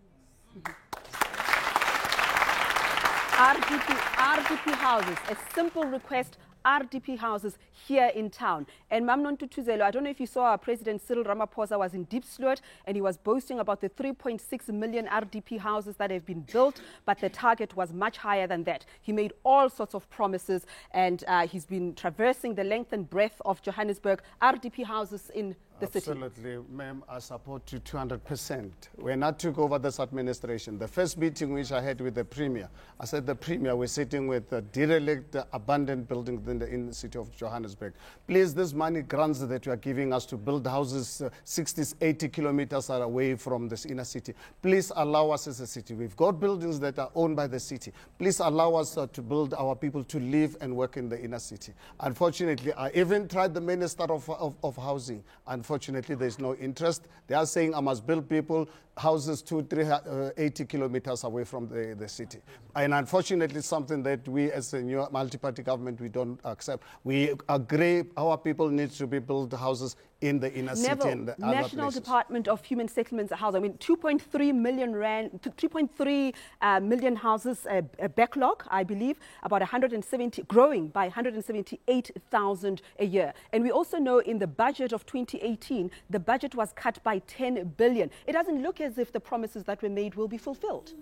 RDP houses, a simple request. RDP houses here in town. And Mam Nontutuzelo, I don't know if you saw President Cyril Ramaphosa was in Diepsloot and he was boasting about the 3.6 million RDP houses that have been built, but the target was much higher than that. He made all sorts of promises and he's been traversing the length and breadth of Johannesburg. RDP houses in the city.
Absolutely, ma'am, I support you 200%. When I took over this administration, the first meeting which I had with the Premier, I said, the Premier, we're sitting with derelict, abandoned buildings in the city of Johannesburg. Please, this money grants that you are giving us to build houses 60, 80 kilometers away from this inner city. Please allow us as a city. We've got buildings that are owned by the city. Please allow us to build our people to live and work in the inner city. Unfortunately, I even tried the Minister of Housing. Unfortunately, there's no interest. They are saying I must build people houses 280 kilometers away from the city. And unfortunately, something that we as a new multi-party government, we don't accept. We agree our people need to be built houses in the inner city and the other
National
places.
Department of Human Settlements Housing. I mean, 2.3 million rand, 3.3 million houses backlog, I believe, about 170, growing by 178,000 a year. And we also know in the budget of 2018, the budget was cut by 10 billion. It doesn't look as if the promises that were made will be fulfilled.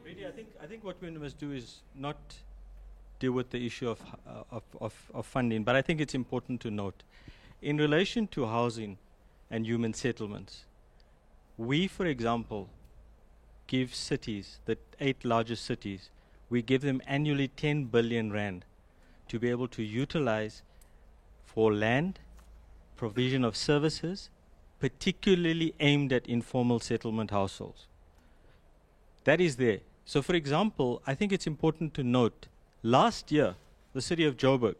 Really, I think what we must do is not deal with the issue of funding, but I think it's important to note, in relation to housing and human settlements, we, for example, give cities, the 8 largest cities, we give them annually 10 billion rand to be able to utilize for land, provision of services, particularly aimed at informal settlement households. That is there. So, for example, I think it's important to note, last year, the city of Joburg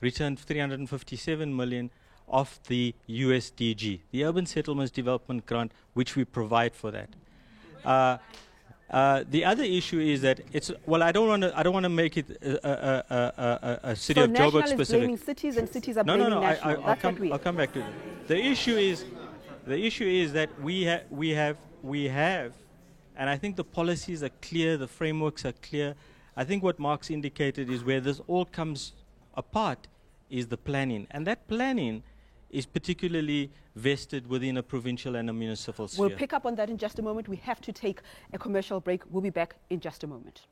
returned 357 million of the USDG, the Urban Settlements Development Grant, which we provide for that. The other issue is that it's, well, I don't want to make it a city of Joburg specific.
So national is blaming cities and cities are blaming national.
I'll come back to that. The issue is that we have, and I think the policies are clear, the frameworks are clear. I think what Mark's indicated is where this all comes apart is the planning, and that planning is particularly vested within a provincial and a municipal sphere.
We'll pick up on that in just a moment. We have to take a commercial break. We'll be back in just a moment.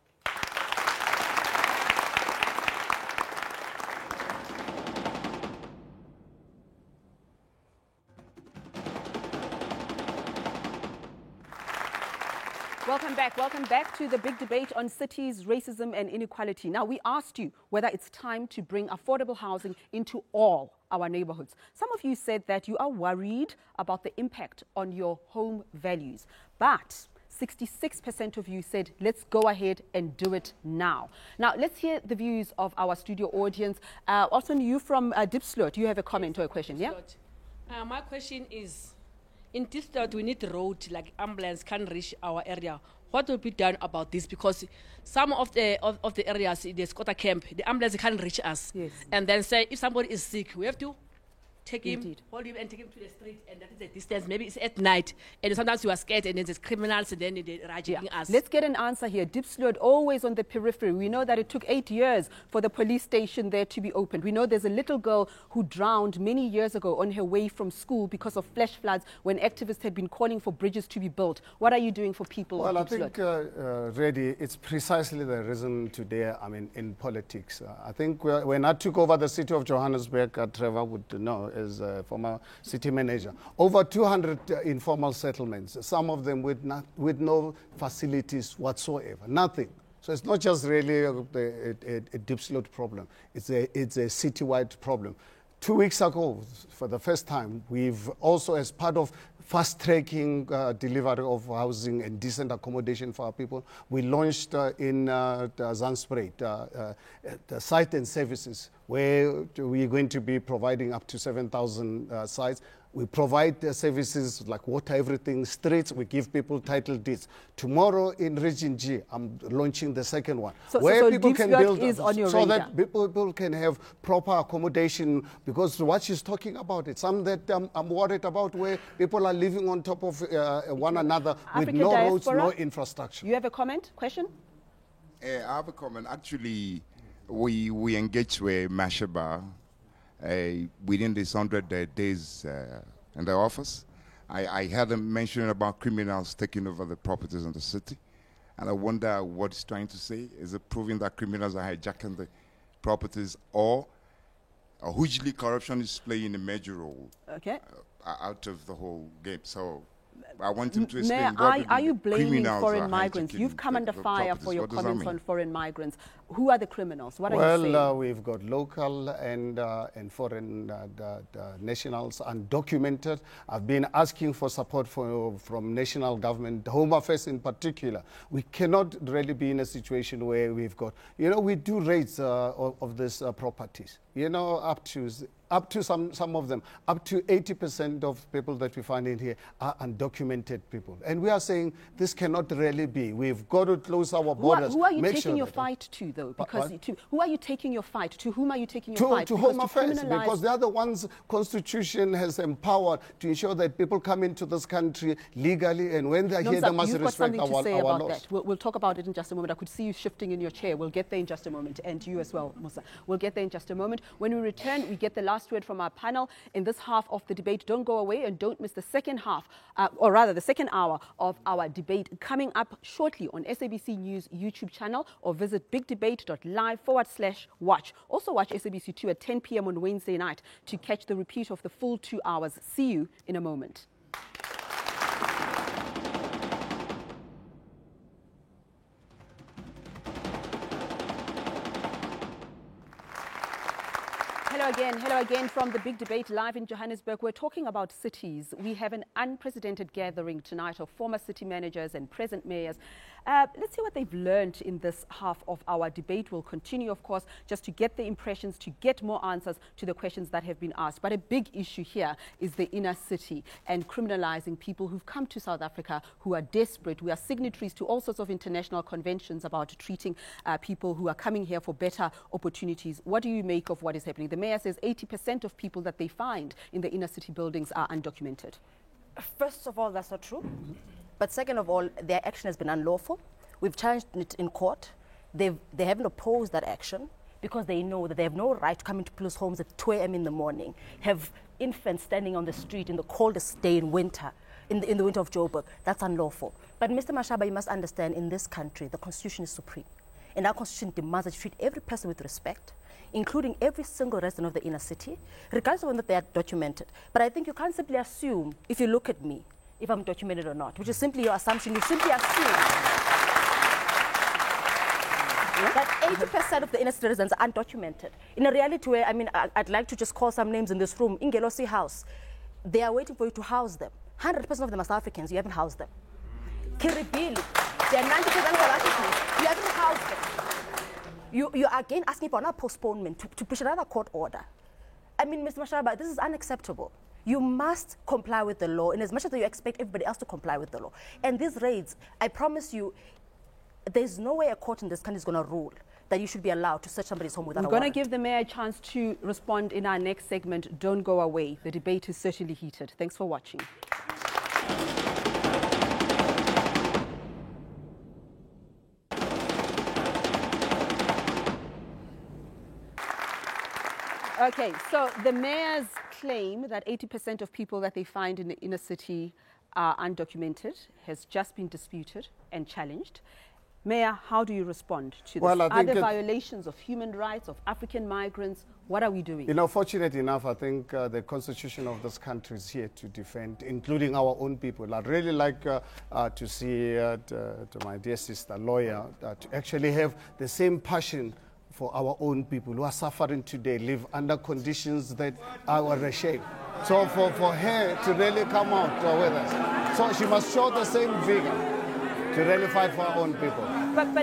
Welcome back to the big debate on cities, racism and inequality. Now, we asked you whether it's time to bring affordable housing into all our neighborhoods. Some of you said that you are worried about the impact on your home values, but 66% of you said, let's go ahead and do it now. Now, let's hear the views of our studio audience. Also, you from Diepsloot, you have a comment or a question, yeah?
My question is, in Diepsloot, we need a road, like ambulance can reach our area. What will be done about this? Because some of the areas, the Scotta camp, the ambulance can't reach us.
Yes.
And then say, if somebody is sick, we have to take him,
Indeed.
hold him and take him to the street, and that is a distance. Maybe it's at night, and sometimes you are scared, and then there's criminals, and then they're raging us.
Let's get an answer here. Diepsloot, always on the periphery. We know that it took 8 years for the police station there to be opened. We know there's a little girl who drowned many years ago on her way from school because of flash floods when activists had been calling for bridges to be built. What are you doing for people?
Well, I
Diepsloot?
think, Reddy, it's precisely the reason today, in politics. I think when I took over the city of Johannesburg, Trevor would know as a former city manager, over 200 informal settlements, some of them with no facilities whatsoever, nothing. So it's not just really a Diepsloot problem, it's a citywide problem. 2 weeks ago, for the first time, we've also, as part of fast-tracking delivery of housing and decent accommodation for our people, we launched in Zanzibar the site and services, where we're going to be providing up to 7,000 sites. We provide services like water, everything, streets. We give people title deeds. Tomorrow in Region G, I'm launching the second one, where people can build
is on your
so
radar.
that people can have proper accommodation. Because what she's talking about, it's something that I'm worried about, where people are living on top of one another with
African
no
diaspora?
roads, no infrastructure.
You have a comment, question?
I have a comment. Actually, we engaged with Mashaba within these 100 days in the office. I heard them mentioning about criminals taking over the properties in the city. And I wonder what he's trying to say. Is it proving that criminals are hijacking the properties, or hugely corruption is playing a major role out of the whole game? So I want him to explain
Mayor, are you blaming
criminals
foreign
are
migrants?
hijacking
You've come under
the
fire
properties.
for your
What does that
comments
mean?
on foreign migrants. Who are the criminals? What are you saying?
Well, we've got local and foreign nationals undocumented. I've been asking for support from national government, Home Affairs in particular. We cannot really be in a situation where we've got, we do raids of these properties, up to some of them, up to 80% of people that we find in here are undocumented people. And we are saying this cannot really be. We've got to close our borders.
Who are you taking your fight to, though? Because who are you taking your fight to? Whom are you taking your fight
to Home Affairs, because they're the ones Constitution has empowered to ensure that people come into this country legally, and when they're here, they must respect our laws.
That. We'll talk about it in just a moment. I could see you shifting in your chair. We'll get there in just a moment, and you as well, Musa. We'll get there in just a moment. When we return, we get the last word from our panel in this half of the debate. Don't go away and don't miss the second half, or rather the second hour of our debate coming up shortly on SABC News YouTube channel, or visit bigdebate.live/watch. Also watch SABC 2 at 10 p.m. on Wednesday night to catch the repeat of the full 2 hours. See you in a moment. Hello again from the Big Debate live in Johannesburg. We're talking about cities. We have an unprecedented gathering tonight of former city managers and present mayors. Let's see what they've learned in this half of our debate. We'll continue, of course, just to get the impressions, to get more answers to the questions that have been asked. But a big issue here is the inner city and criminalizing people who've come to South Africa who are desperate. We are signatories to all sorts of international conventions about treating people who are coming here for better opportunities. What do you make of what is happening? The mayor says 80% of people that they find in the inner city buildings are undocumented.
First of all, that's not true. But second of all, their action has been unlawful. We've challenged it in court. They haven't opposed that action because they know that they have no right to come into people's homes at 2 a.m. in the morning, have infants standing on the street in the coldest day in winter, in the winter of Joburg. That's unlawful. But Mr. Mashaba, you must understand, in this country, the Constitution is supreme. And our Constitution demands that you treat every person with respect, including every single resident of the inner city, regardless of whether they are documented. But I think you can't simply assume, if you look at me, if I'm documented or not, which is simply your assumption. You simply assume that 80% of the inner city residents are undocumented. In a reality where, I'd like to just call some names in this room. Ingelosi House, they are waiting for you to house them. 100% of them are South Africans, you haven't housed them. Kiribili, they are 90% South Africans, you haven't housed them. You are again asking for another postponement to push another court order. Mr. Mashaba, this is unacceptable. You must comply with the law in as much as you expect everybody else to comply with the law. And these raids, I promise you, there's no way a court in this country is going to rule that you should be allowed to search somebody's home without
We're
a
going to
warrant.
give the mayor a chance to respond in our next segment. Don't go away. The debate is certainly heated. Thanks for watching. Okay, so the mayor's claim that 80% of people that they find in the inner city are undocumented has just been disputed and challenged. Mayor, how do you respond to this?
Well, I
Are
think
there violations of human rights, of African migrants? What are we doing?
You know, fortunate enough, I think the constitution of this country is here to defend, including our own people. I'd really like to see to my dear sister lawyer to actually have the same passion for our own people who are suffering today, live under conditions that are a shame. So for her to really come out with us, so she must show the same vigor to really fight for our own people.
But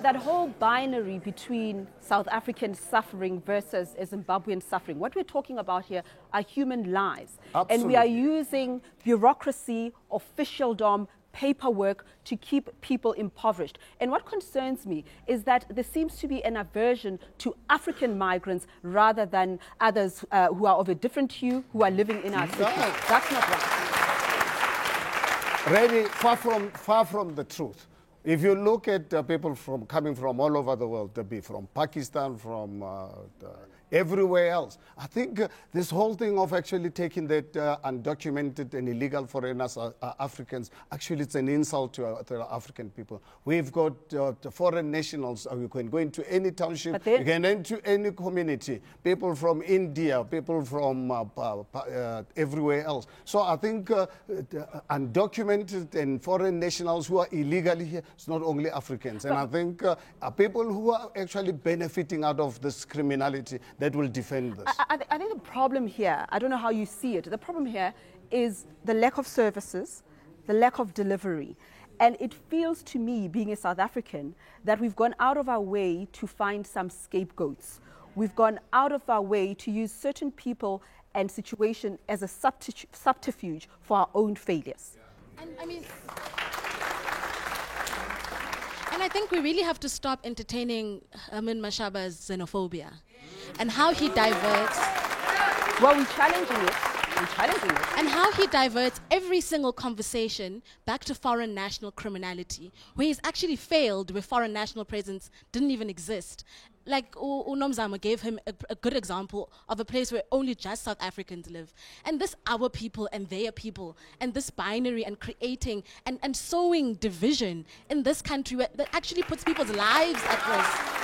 that whole binary between South African suffering versus a Zimbabwean suffering, what we're talking about here are human lives.
Absolutely.
And we are using bureaucracy, officialdom, paperwork to keep people impoverished. And what concerns me is that there seems to be an aversion to African migrants rather than others who are of a different hue, who are living in our cities. That's not right.
Really, far from the truth. If you look at people coming from all over the world, to be from Pakistan, from everywhere else, I think this whole thing of actually taking that undocumented and illegal foreigners, Africans, actually it's an insult to the African people. We've got the foreign nationals. You can go into any township, you can enter any community, people from India, people from everywhere else. So I think undocumented and foreign nationals who are illegally here, it's not only Africans. And I think people who are actually benefiting out of this criminality that will defend this.
I think the problem here, I don't know how you see it, the problem here is the lack of services, the lack of delivery. And it feels to me, being a South African, that we've gone out of our way to find some scapegoats. We've gone out of our way to use certain people and situation as a subterfuge for our own failures.
And I think we really have to stop entertaining Herman Mashaba's xenophobia and how he diverts.
Well, we're challenging it.
And how he diverts every single conversation back to foreign national criminality, where he's actually failed, where foreign national presence didn't even exist. Like Unomzamo gave him a good example of a place where only just South Africans live. And this our people and their people, and this binary and creating and sowing division in this country that actually puts people's lives at risk.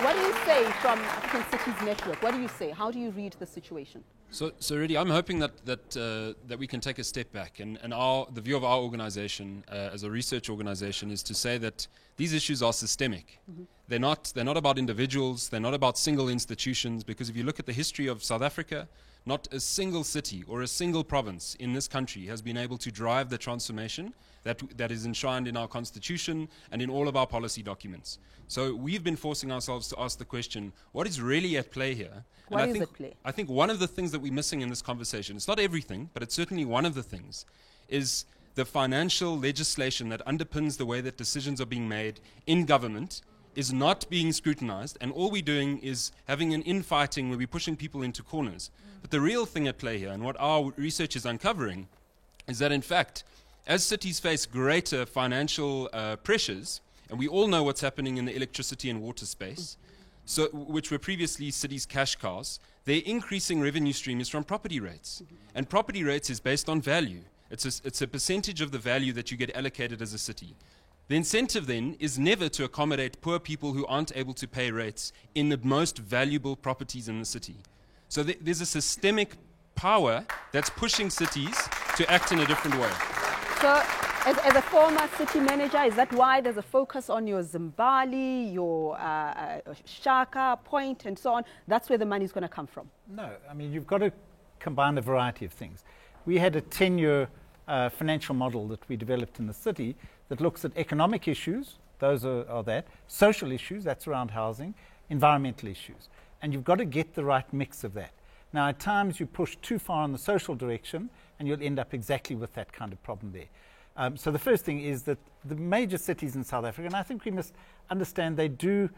What do you say from African Cities Network? What do you say? How do you read the situation?
So really, I'm hoping that we can take a step back, and the view of our organization as a research organization is to say that these issues are systemic. Mm-hmm. They're not about individuals. They're not about single institutions. Because if you look at the history of South Africa, not a single city or a single province in this country has been able to drive the transformation that is enshrined in our constitution and in all of our policy documents. So we've been forcing ourselves to ask the question, what is really at play here?
What is at play?
I think one of the things that we're missing in this conversation, it's not everything, but it's certainly one of the things, is the financial legislation that underpins the way that decisions are being made in government is not being scrutinized, and all we're doing is having an infighting where we're pushing people into corners. But the real thing at play here, and what our research is uncovering, is that in fact, as cities face greater financial pressures, and we all know what's happening in the electricity and water space, so which were previously cities' cash cows, their increasing revenue stream is from property rates. And property rates is based on value. It's a percentage of the value that you get allocated as a city. The incentive then is never to accommodate poor people who aren't able to pay rates in the most valuable properties in the city. So there's a systemic power that's pushing cities to act in a different way.
So as a former city manager, is that why there's a focus on your Zimbali, your Shaka, Point, and so on? That's where the money's going to come from?
No, I mean, you've got to combine a variety of things. We had a 10-year financial model that we developed in the city that looks at economic issues, those are that, social issues, that's around housing, environmental issues. And you've got to get the right mix of that. Now, at times you push too far in the social direction and you'll end up exactly with that kind of problem there. So the first thing is that the major cities in South Africa, and I think we must understand they do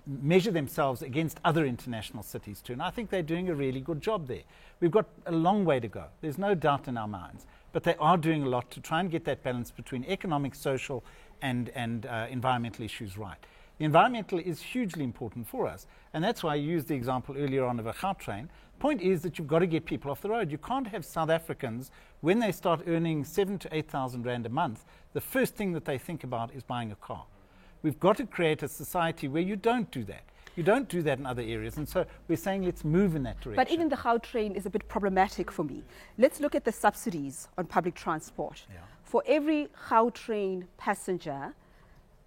measure themselves against other international cities too. And I think they're doing a really good job there. We've got a long way to go. There's no doubt in our minds. But they are doing a lot to try and get that balance between economic, social, and environmental issues right. The environmental is hugely important for us. And that's why I used the example earlier on of a Gautrain. Point is that you've got to get people off the road. You can't have South Africans, when they start earning 7,000 to 8,000 rand a month, the first thing that they think about is buying a car. We've got to create a society where you don't do that. You don't do that in other areas. And so we're saying let's move in that direction.
But even the Gautrain is a bit problematic for me. Let's look at the subsidies on public transport. Yeah. For every Gautrain passenger,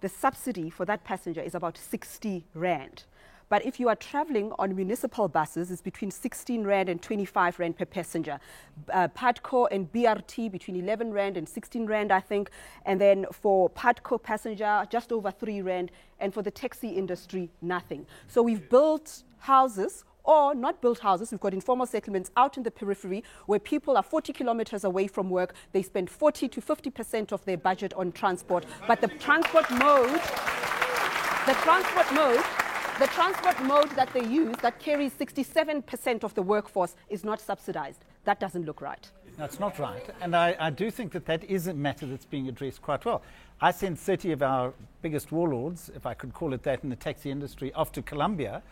the subsidy for that passenger is about 60 rand. But if you are traveling on municipal buses, it's between 16 rand and 25 rand per passenger. PADCO and BRT between 11 rand and 16 rand, I think. And then for PADCO passenger, just over 3 rand. And for the taxi industry, nothing. So we've built houses, or not built houses. We've got informal settlements out in the periphery where people are 40 kilometers away from work. They spend 40 to 50% of their budget on transport. But the transport mode that they use, that carries 67% of the workforce, is not subsidized. That doesn't look right.
That's not right. And I do think that that is a matter that's being addressed quite well. I sent 30 of our biggest warlords, if I could call it that, in the taxi industry off to Colombia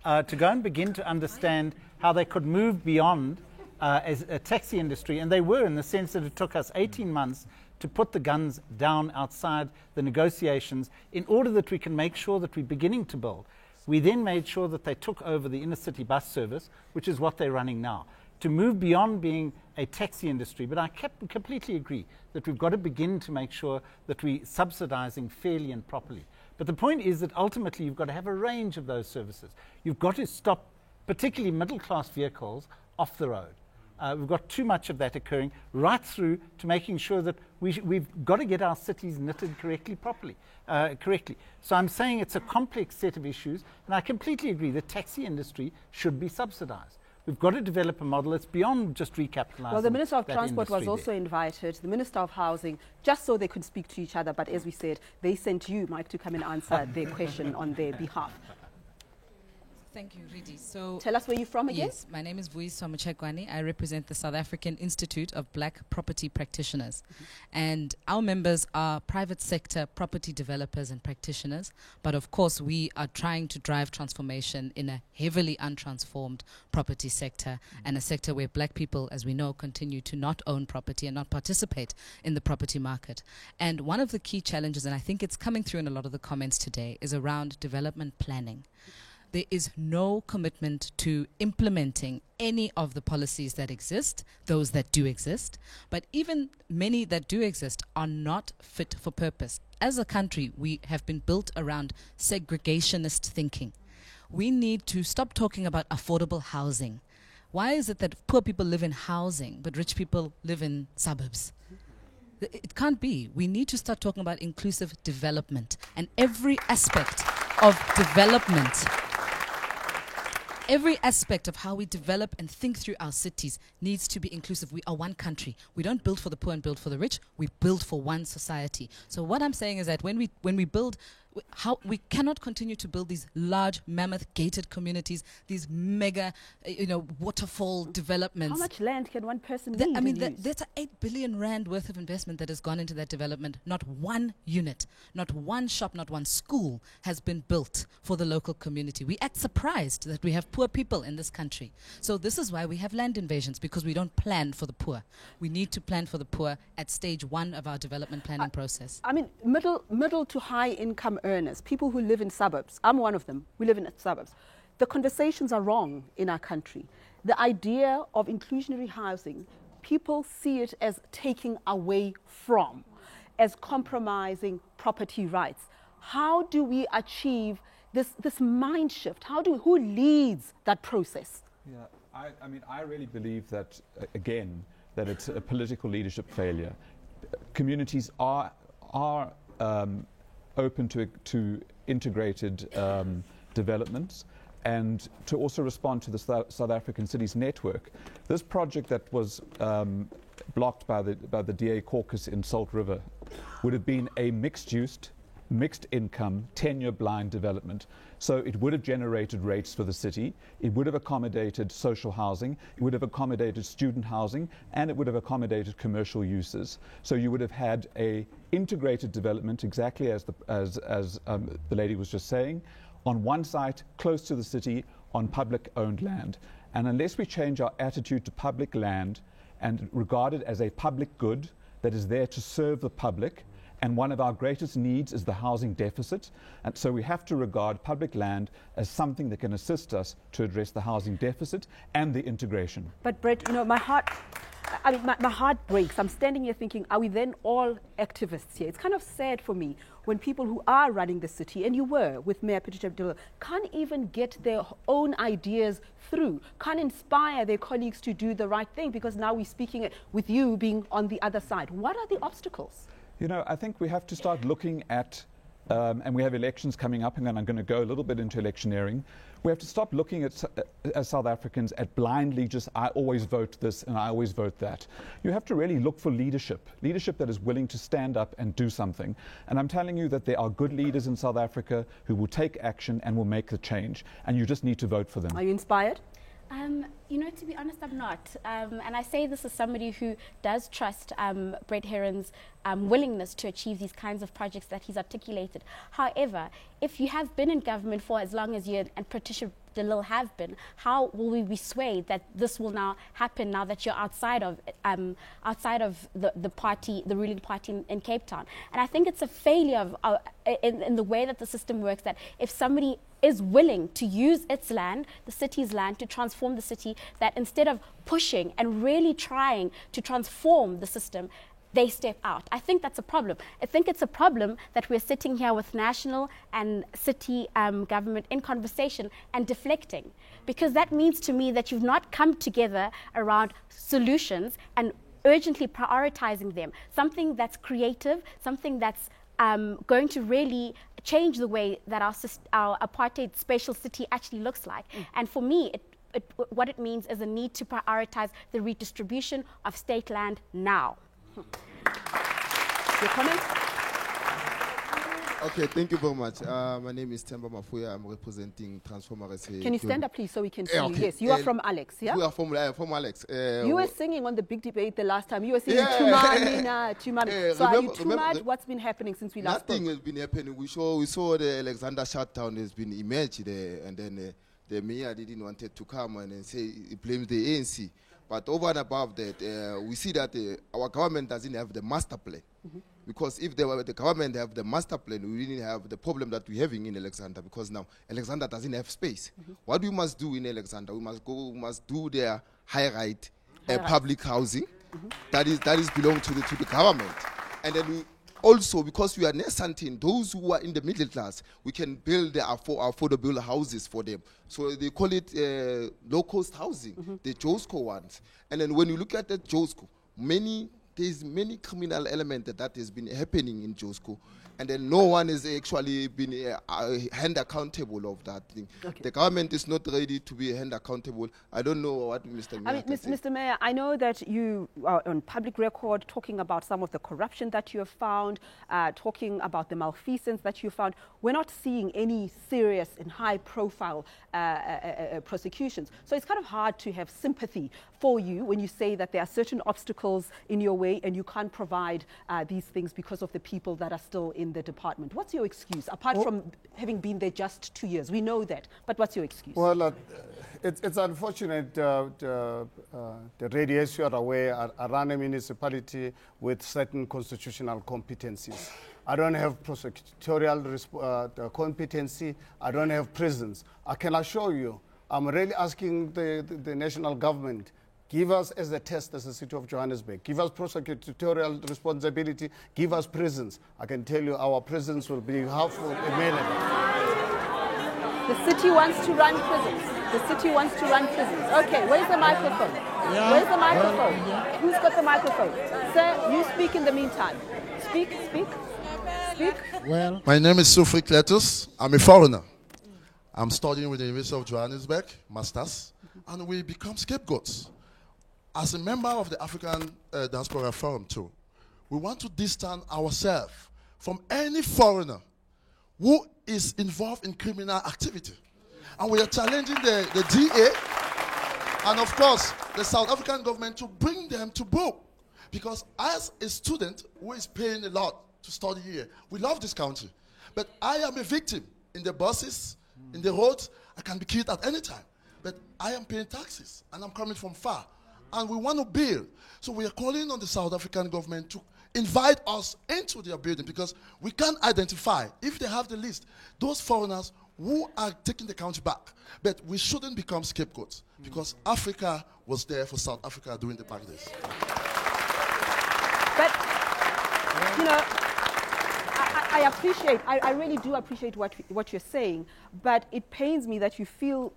to go and begin to understand how they could move beyond as a taxi industry. And they were, in the sense that it took us 18 months to put the guns down outside the negotiations in order that we can make sure that we're beginning to build. We then made sure that they took over the inner city bus service, which is what they're running now, to move beyond being a taxi industry. But I completely agree that we've got to begin to make sure that we're subsidizing fairly and properly. But the point is that ultimately you've got to have a range of those services. You've got to stop particularly middle-class vehicles off the road. We've got too much of that occurring, right through to making sure that we've got to get our cities knitted correctly. So I'm saying it's a complex set of issues, and I completely agree the taxi industry should be subsidized. We've got to develop a model that's beyond just recapitalizing.
Well, the Minister of Transport was also invited, the Minister of Housing, just so they could speak to each other. But as we said, they sent you, Mike, to come and answer their question on their behalf.
Thank you, Ridi. So,
tell us where you're from again.
Yes, my name is Vuyiswa Muchegwani. I represent the South African Institute of Black Property Practitioners. And our members are private sector property developers and practitioners. But of course, we are trying to drive transformation in a heavily untransformed property sector, and a sector where black people, as we know, continue to not own property and not participate in the property market. And one of the key challenges, and I think it's coming through in a lot of the comments today, is around development planning. There is no commitment to implementing any of the policies that exist, those that do exist, but even many that do exist are not fit for purpose. As a country, we have been built around segregationist thinking. We need to stop talking about affordable housing. Why is it that poor people live in housing, but rich people live in suburbs? It can't be. We need to start talking about inclusive development, and every aspect of development, every aspect of how we develop and think through our cities needs to be inclusive. We are one country. We don't build for the poor and build for the rich. We build for one society. So what I'm saying is that when we build, we cannot continue to build these large, mammoth, gated communities, these mega, waterfall developments.
How much land can one person need?
I mean, there's an 8 billion rand worth of investment that has gone into that development. Not one unit, not one shop, not one school has been built for the local community. We act surprised that we have poor people in this country. So this is why we have land invasions, because we don't plan for the poor. We need to plan for the poor at stage 1 of our development planning process.
I mean, middle to high income earners, people who live in suburbs. I'm one of them. We live in suburbs. The conversations are wrong in our country. The idea of inclusionary housing, people see it as taking away from, as compromising property rights. How do we achieve this mind shift? Who leads that process?
Yeah, I mean, I really believe that, again, that it's a political leadership failure. Communities are open to integrated developments and to also respond to the South African Cities Network. This project that was blocked by the DA caucus in Salt River would have been a mixed-use mixed income, tenure blind development. So it would have generated rates for the city, it would have accommodated social housing, it would have accommodated student housing, and it would have accommodated commercial uses. So you would have had a integrated development, exactly as the lady was just saying, on one site, close to the city, on public-owned land. And unless we change our attitude to public land and regard it as a public good that is there to serve the public, and one of our greatest needs is the housing deficit, and so we have to regard public land as something that can assist us to address the housing deficit and the integration.
But Brett, you know, my heart breaks. I'm standing here thinking, are we then all activists here? It's kind of sad for me when people who are running the city, and you were with Mayor Patricia Abdullah, can't even get their own ideas through, can't inspire their colleagues to do the right thing, because now we're speaking with you being on the other side. What are the obstacles?
You know, I think we have to start looking at, and we have elections coming up, and then I'm going to go a little bit into electioneering. We have to stop looking at, as South Africans, at blindly just, I always vote this and I always vote that. You have to really look for leadership that is willing to stand up and do something. And I'm telling you that there are good leaders in South Africa who will take action and will make the change. And you just need to vote for them.
Are you inspired?
You know, to be honest, I'm not. And I say this as somebody who does trust Brett Heron's willingness to achieve these kinds of projects that he's articulated. However, if you have been in government for as long as you and Patricia Abdullah have been, how will we be swayed that this will now happen now that you're outside of the party, the ruling party in Cape Town? And I think it's a failure of, in the way that the system works, that if somebody is willing to use its land, the city's land, to transform the city, that instead of pushing and really trying to transform the system, they step out. I think that's a problem. I think it's a problem that we're sitting here with national and city government in conversation and deflecting, because that means to me that you've not come together around solutions and urgently prioritizing them. Something that's creative, something that's going to really change the way that our apartheid spatial city actually looks like. And for me, what it means is a need to prioritize the redistribution of state land now. Your comment?
Okay, thank you very much. My name is Temba Mafuya. I'm representing Transformer SA.
Can you stand up, please, so we can see you?
Okay.
Yes, you are from Alex, yeah?
We are from Alex.
You were singing on the big debate the last time. You were singing Tumani, Tumani. So are you too mad? What's been happening since we last spoke?
Nothing has been happening. We saw the Alexander shutdown has been emerged there, and then the mayor didn't want to come and say he blames the ANC. But over and above that, we see that our government doesn't have the master plan. Because if the government have the master plan, we didn't have the problem that we're having in Alexander, because now Alexander doesn't have space. What we must do in Alexander, we must do their high-right public housing that is belong to the government. And then we also, because we are nascent in those who are in the middle class, we can build the affordable houses for them. So they call it low-cost housing, the JOSCO ones. And then when you look at the JOSCO, there's many criminal elements that has been happening in JOSCO, and then no one has actually been hand accountable of that thing. Okay. The government is not ready to be hand accountable. I don't know what Mr. Mayor
Mr. Mayor, I know that you are on public record talking about some of the corruption that you have found, talking about the malfeasance that you found. We're not seeing any serious and high-profile prosecutions. So it's kind of hard to have sympathy for you when you say that there are certain obstacles in your way and you can't provide these things because of the people that are still in the department. What's your excuse, apart from having been there just 2 years? We know that, but what's your excuse?
Well, it's unfortunate the radius you are aware, I run a municipality with certain constitutional competencies. I don't have prosecutorial competency. I don't have prisons. I can assure you, I'm really asking the national government, give us as a test as the city of Johannesburg. Give us prosecutorial responsibility. Give us prisons. I can tell you our prisons will be half available.
The city wants to run prisons. The city wants to run prisons. Okay, where's the microphone? Yeah. Where's the microphone? Who's got the microphone? Sir, you speak in the meantime. Speak.
Well, my name is Sufri Kletus. I'm a foreigner. I'm studying with the University of Johannesburg, Masters, and we become scapegoats. As a member of the African Diaspora Forum too, we want to distance ourselves from any foreigner who is involved in criminal activity. And we are challenging the DA and, of course, the South African government to bring them to book. Because as a student who is paying a lot to study here, we love this country. But I am a victim in the buses, in the roads. I can be killed at any time. But I am paying taxes, and I'm coming from far. And we want to build. So we are calling on the South African government to invite us into their building, because we can identify, if they have the list, those foreigners who are taking the country back. But we shouldn't become scapegoats, because Africa was there for South Africa during the back days.
But, you know, I really do appreciate what you're saying, but it pains me that you feel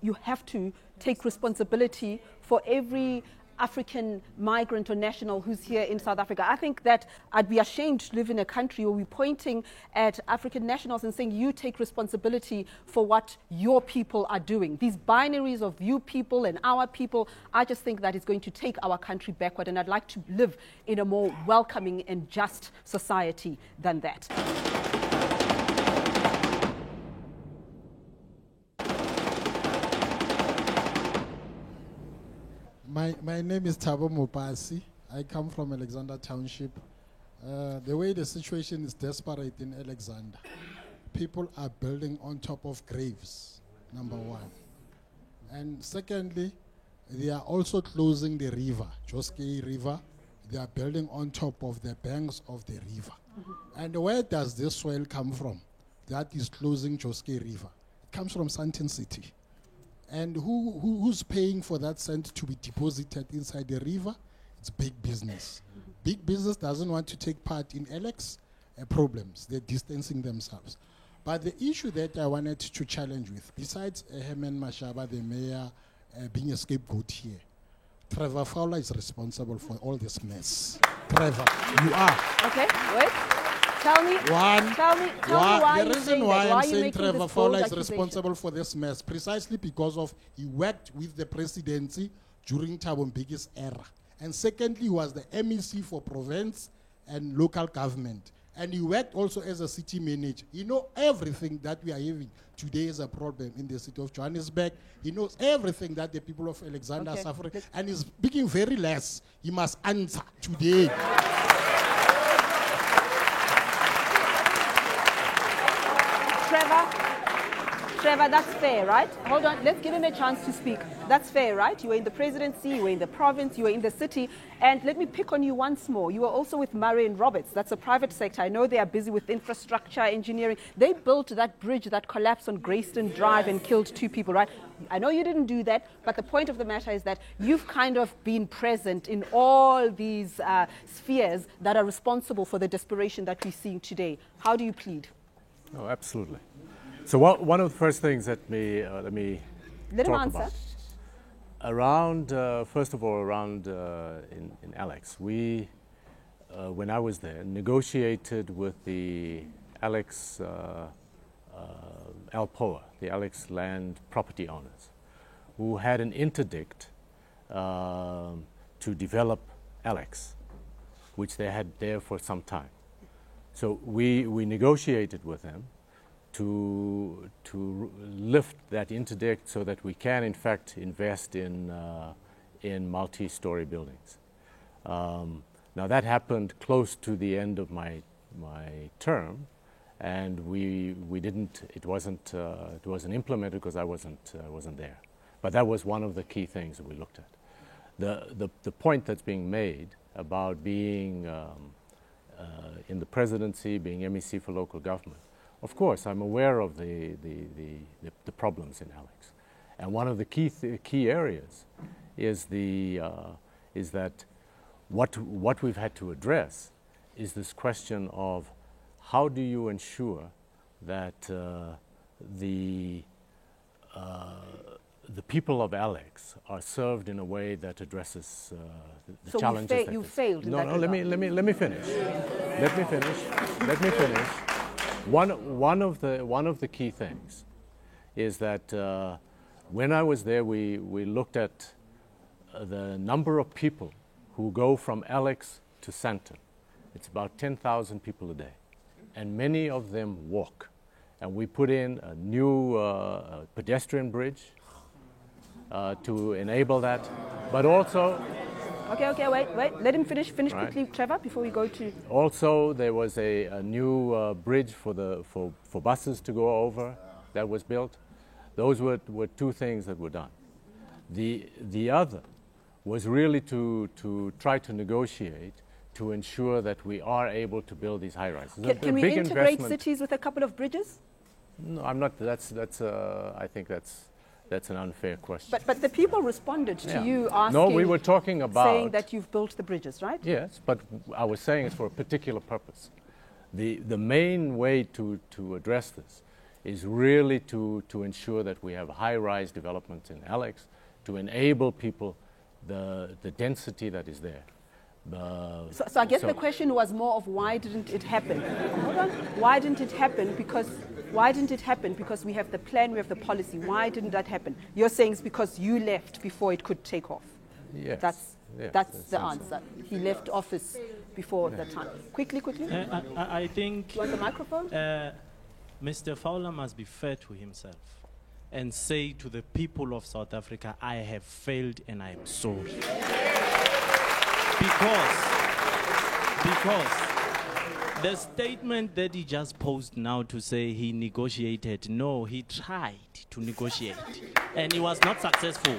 you have to take responsibility for every African migrant or national who's here in South Africa. I think that I'd be ashamed to live in a country where we're pointing at African nationals and saying, you take responsibility for what your people are doing. These binaries of you people and our people, I just think that it's going to take our country backward, and I'd like to live in a more welcoming and just society than that.
My name is Thabo Mopasi. I come from Alexander Township. The way the situation is desperate in Alexander, people are building on top of graves, number one. And secondly, they are also closing the river, Joskei River. They are building on top of the banks of the river. And where does this soil come from? That is closing Joskei River. It comes from Sandton City. And who's paying for that sand to be deposited inside the river? It's big business. Big business doesn't want to take part in Alex problems. They're distancing themselves. But the issue that I wanted to challenge with, besides Herman Mashaba, the mayor, being a scapegoat here, Trevor Fowler is responsible for all this mess. Trevor, you are.
Okay, wait. Tell me why
the reason why I'm saying Trevor Fowler is
accusation?
responsible for this mess, precisely because of he worked with the presidency during Thabo Mbiki's era. And secondly, he was the MEC for province and local government. And he worked also as a city manager. He knows everything that we are having today is a problem in the city of Johannesburg. He knows everything that the people of Alexander are suffering. And he's speaking very less. He must answer today.
Trevor, that's fair, right? Hold on, let's give him a chance to speak. That's fair, right? You were in the presidency, you were in the province, you were in the city. And let me pick on you once more. You were also with Murray and Roberts. That's a private sector. I know they are busy with infrastructure, engineering. They built that bridge that collapsed on Grayston Drive and killed 2 people, right? I know you didn't do that, but the point of the matter is that you've kind of been present in all these spheres that are responsible for the desperation that we're seeing today. How do you plead?
Oh, absolutely. So one of the first things let me
Let him
talk
answer.
about. Around, first of all, around in Alex, we, when I was there, negotiated with the Alex Alpoa, the Alex land property owners, who had an interdict to develop Alex, which they had there for some time. So we negotiated with them to lift that interdict so that we can, in fact, invest in multi-story buildings. Now that happened close to the end of my term, and we didn't. It wasn't implemented because I wasn't there. But that was one of the key things that we looked at. The point that's being made about being in the presidency, being MEC for local government. Of course, I'm aware of the problems in Alex, and one of the key areas is that what we've had to address is this question of how do you ensure that the people of Alex are served in a way that addresses the challenges. So
you failed.
No, let me finish. Let me finish. One of the key things is that when I was there, we looked at the number of people who go from Alex to Sandton. It's about 10,000 people a day, and many of them walk. And we put in a new pedestrian bridge to enable that, but also...
Okay, wait. Let him finish
Right.
quickly, Trevor, before we go to...
Also, there was a new bridge for buses to go over that was built. Those were two things that were done. The other was really to try to negotiate to ensure that we are able to build these high rises.
Can we integrate cities with a couple of bridges?
No, I'm not. I think that's an unfair question.
But the people responded to
Yeah.
you asking...
No, we were talking about...
saying that you've built the bridges, right?
Yes, but I was saying it's for a particular purpose. The main way to address this is really to ensure that we have high-rise development in Alex, to enable people the density that is there.
So I guess the question was more of why didn't it happen? Hold on. Why didn't it happen? Because we have the plan, we have the policy. Why didn't that happen? You're saying it's because you left before it could take off.
Yes.
That's the answer. He left office before that time. Quickly.
I think...
You want the microphone?
Mr. Fowler must be fair to himself and say to the people of South Africa, I have failed and I am sorry. Because the statement that he just posed now to say he negotiated, no, he tried to negotiate and he was not successful.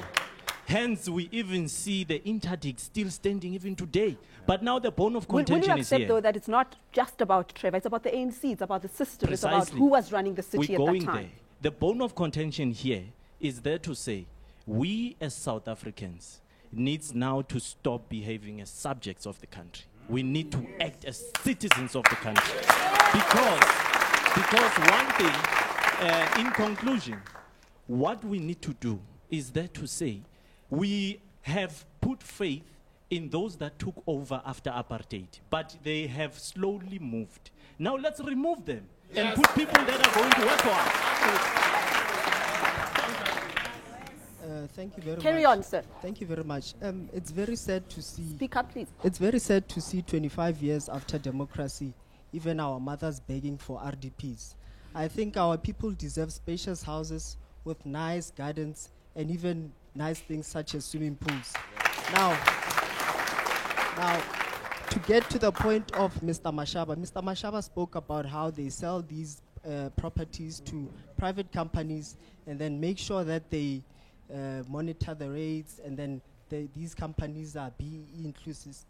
Hence, we even see the interdict still standing even today. But now the bone of contention is here.
Will you accept, though, that it's not just about Trevor, it's about the ANC, it's about the system,
Precisely.
It's about who was running the city
We're
at
going
that time?
there. The bone of contention here is there to say we as South Africans needs now to stop behaving as subjects of the country. We need to act as citizens of the country. Because one thing, in conclusion, what we need to do is there to say we have put faith in those that took over after apartheid, but they have slowly moved. Now let's remove them and put people that are going to work for us.
Thank you very much.
Carry on, sir.
Thank you very much. It's very sad to see...
Speak up, please.
It's very sad to see 25 years after democracy, even our mothers begging for RDPs. I think our people deserve spacious houses with nice gardens and even nice things such as swimming pools. Now, to get to the point of Mr. Mashaba spoke about how they sell these properties to private companies and then make sure that they monitor the rates, and then these companies are BEE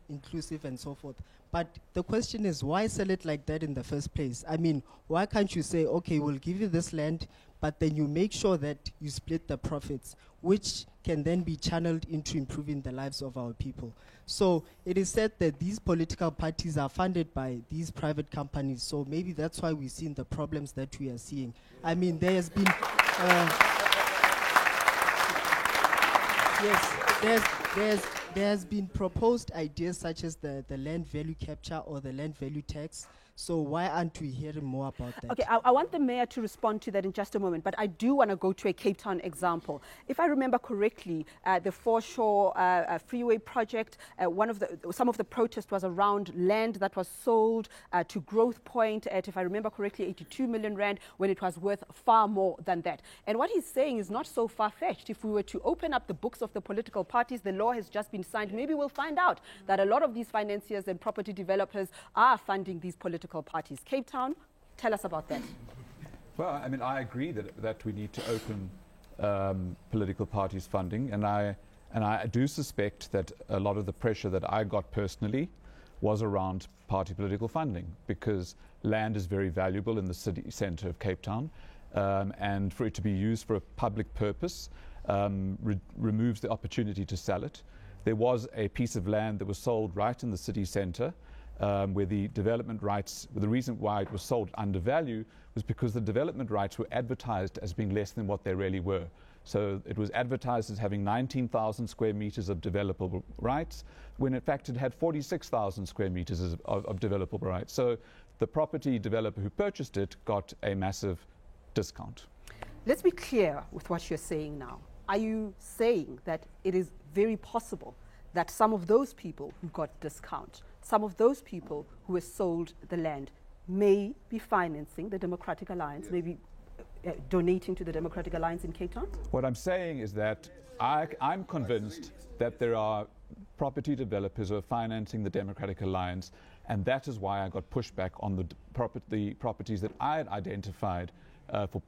inclusive and so forth. But the question is, why sell it like that in the first place? I mean, why can't you say, okay, we'll give you this land, but then you make sure that you split the profits, which can then be channeled into improving the lives of our people. So it is said that these political parties are funded by these private companies, so maybe that's why we're seeing the problems that we are seeing. I mean, there has been... Yes, there has been proposed ideas such as the land value capture or the land value tax. So why aren't we hearing more about that?
Okay, I want the mayor to respond to that in just a moment, but I do want to go to a Cape Town example. If I remember correctly, the Foreshore Freeway project, some of the protest was around land that was sold to Growth Point at, if I remember correctly, 82 million rand, when it was worth far more than that. And what he's saying is not so far-fetched. If we were to open up the books of the political parties, the law has just been signed. Maybe we'll find out that a lot of these financiers and property developers are funding these political parties. Cape Town, tell us about that.
Well, I mean, I agree that we need to open political parties funding, and I do suspect that a lot of the pressure that I got personally was around party political funding, because land is very valuable in the city centre of Cape Town, and for it to be used for a public purpose removes the opportunity to sell it. There was a piece of land that was sold right in the city centre, where the development rights, the reason why it was sold under value was because the development rights were advertised as being less than what they really were. So it was advertised as having 19,000 square meters of developable rights, when in fact it had 46,000 square meters of developable rights. So the property developer who purchased it got a massive discount.
Let's be clear with what you're saying now. Are you saying that it is very possible that some of those people who got discount, some of those people who were sold the land, may be financing the Democratic Alliance, maybe donating to the Democratic Alliance in Cape Town?
What I'm saying is that I'm convinced that there are property developers who are financing the Democratic Alliance, and that is why I got pushback on the properties that I had identified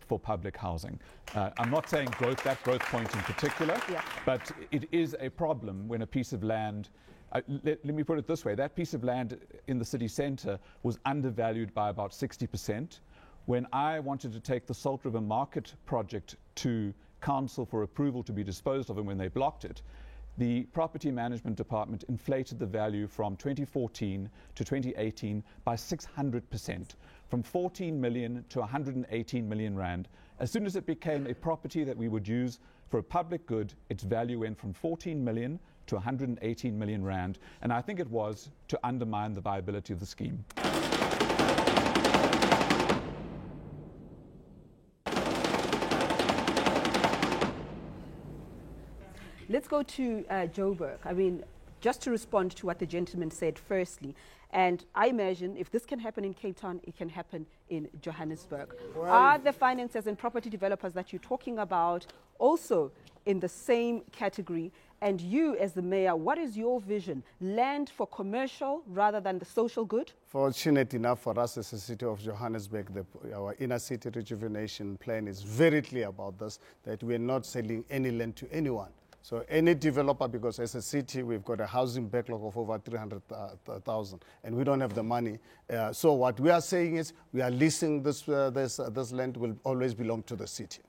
for public housing. I'm not saying that growth point in particular, but it is a problem when a piece of land, let me put it this way, that piece of land in the city centre was undervalued by about 60%. When I wanted to take the Salt River Market project to council for approval to be disposed of, and when they blocked it, the property management department inflated the value from 2014 to 2018 by 600%, from 14 million to 118 million rand. As soon as it became a property that we would use for a public good, its value went from 14 million to 118 million rand, and I think it was to undermine the viability of the scheme.
Let's go to Joburg. I mean, just to respond to what the gentleman said firstly, and I imagine if this can happen in Cape Town, it can happen in Johannesburg.
Well,
are the financiers and property developers that you're talking about also in the same category? And you, as the mayor, what is your vision? Land for commercial rather than the social good?
Fortunate enough for us as the city of Johannesburg, our inner city rejuvenation plan is very clear about this, that we're not selling any land to anyone. So any developer, because as a city, we've got a housing backlog of over 300,000, and we don't have the money. So what we are saying is we are leasing this land will always belong to the city.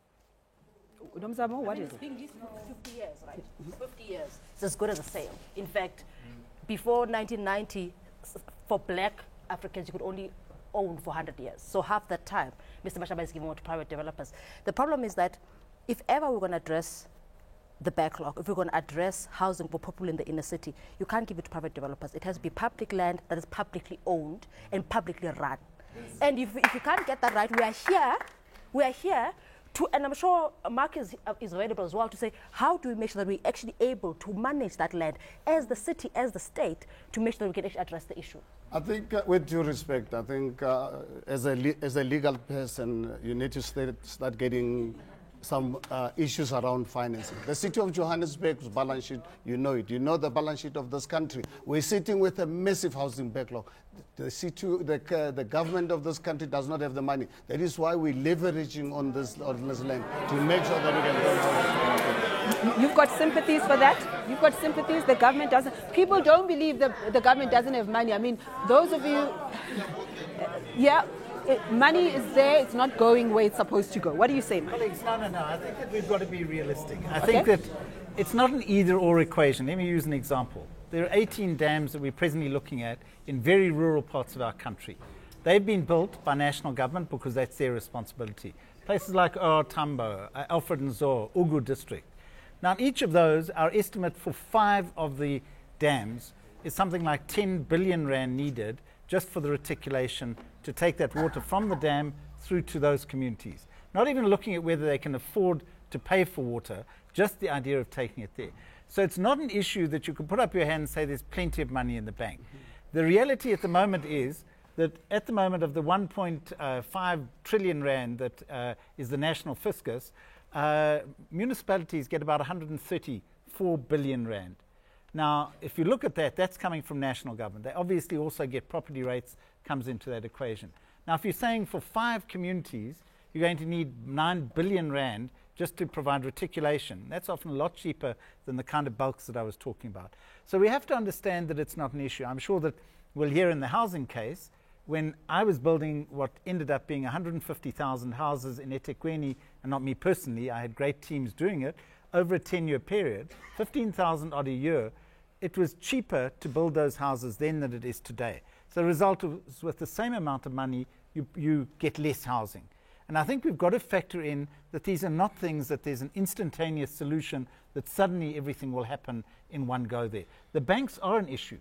Nomzamo, what is
It's been leased for 50 years, right? 50 years. It's as good as a sale. In fact, before 1990, for black Africans, you could only own for 100 years. So half that time, Mr. Mashaba is giving out to private developers. The problem is that if ever we're going to address the backlog, if we're going to address housing for people in the inner city, you can't give it to private developers. It has to be public land that is publicly owned and publicly run. Yes. And if you can't get that right, we are here to, and I'm sure Mark is available as well, to say, how do we make sure that we're actually able to manage that land as the city, as the state, to make sure that we can actually address the issue?
I think, with due respect, I think as a legal person, you need to start getting some issues around financing. The city of Johannesburg's balance sheet, you know it. You know the balance sheet of this country. We're sitting with a massive housing backlog. The government of this country does not have the money. That is why we're leveraging on this land to make sure that we can build housing.
You've got sympathies for that? You've got sympathies? The government doesn't. People don't believe the government doesn't have money. I mean, those of you, money is there, it's not going where it's supposed to go. What do you say, Mike?
Colleagues, no. I think that we've got to be realistic. I think that it's not an either-or equation. Let me use an example. There are 18 dams that we're presently looking at in very rural parts of our country. They've been built by national government because that's their responsibility. Places like Tambo, Alfred Nzo, Ugu district. Now, in each of those, our estimate for 5 of the dams is something like 10 billion rand needed just for the reticulation to take that water from the dam through to those communities. Not even looking at whether they can afford to pay for water, just the idea of taking it there. So it's not an issue that you can put up your hand and say there's plenty of money in the bank. The reality at the moment is that at the moment of the 1.5 trillion rand that is the national fiscus, municipalities get about 134 billion rand. Now, if you look at that, that's coming from national government. They obviously also get property rates, comes into that equation. Now, if you're saying for 5 communities, you're going to need 9 billion rand just to provide reticulation, that's often a lot cheaper than the kind of bulks that I was talking about. So we have to understand that it's not an issue. I'm sure that we'll hear in the housing case, when I was building what ended up being 150,000 houses in eThekwini, and not me personally, I had great teams doing it, over a 10-year period, 15,000 odd a year, it was cheaper to build those houses then than it is today. So the result was with the same amount of money, you get less housing. And I think we've got to factor in that these are not things that there's an instantaneous solution that suddenly everything will happen in one go there. The banks are an issue.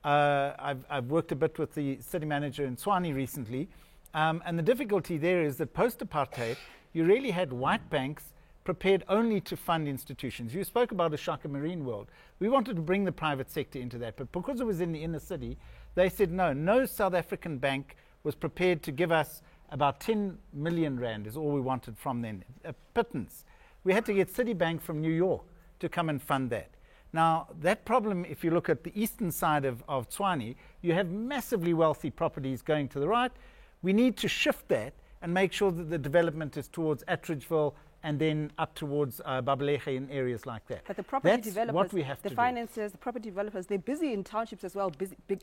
I've worked a bit with the city manager in Tshwane recently, and the difficulty there is that post-apartheid, you really had white banks prepared only to fund institutions. You spoke about the Shaka Marine World. We wanted to bring the private sector into that, but because it was in the inner city, they said no South African bank was prepared to give us about 10 million rand is all we wanted from them, a pittance. We had to get Citibank from New York to come and fund that. Now, that problem, if you look at the eastern side of Tshwane, you have massively wealthy properties going to the right. We need to shift that and make sure that the development is towards Attridgeville and then up towards Babelege in areas like that.
But the property
That's
developers,
what we have
the
to
financiers, the property developers, they're busy in townships as well,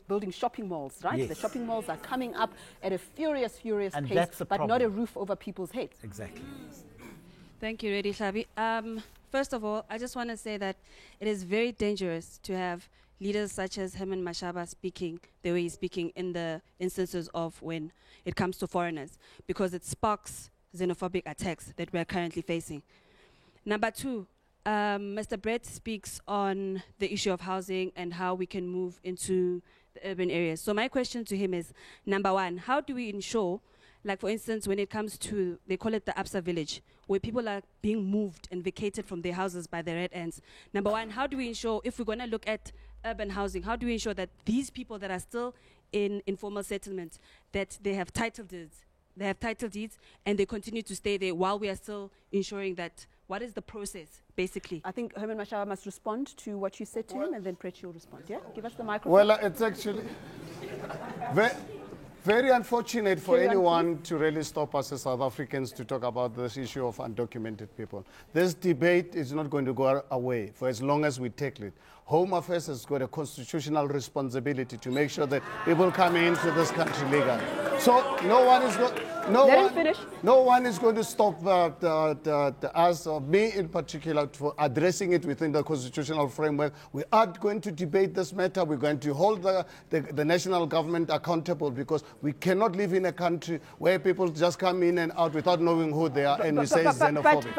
building shopping malls, right?
Yes.
The shopping malls are coming up at a furious
And
pace,
that's the
but not a
problem.
roof over people's heads.
Exactly.
Thank you, Reddy Shabi. First of all, I just want to say that it is very dangerous to have leaders such as Herman Mashaba speaking the way he's speaking in the instances of when it comes to foreigners, because it sparks xenophobic attacks that we're currently facing. Number two, Mr. Brett speaks on the issue of housing and how we can move into the urban areas. So my question to him is, number one, how do we ensure, like for instance, when it comes to, they call it the Absa village, where people are being moved and vacated from their houses by the red ants. Number one, how do we ensure, if we're going to look at urban housing, how do we ensure that these people that are still in informal settlement, that they have title deeds? They have title deeds and they continue to stay there while we are still ensuring that, what is the process, basically?
I think Herman Mashaba must respond to what you said to him, and then Pret, you'll respond. Yeah? Give us the microphone.
Well, it's actually very unfortunate for
Carry on,
anyone to really stop us as South Africans to talk about this issue of undocumented people. This debate is not going to go away for as long as we tackle it. Home Affairs has got a constitutional responsibility to make sure that people come into this country legally. So no one is going. No one is going to stop us, or me in particular, for addressing it within the constitutional framework. We are going to debate this matter. We're going to hold the national government accountable, because we cannot live in a country where people just come in and out without knowing who they are, and we say xenophobic.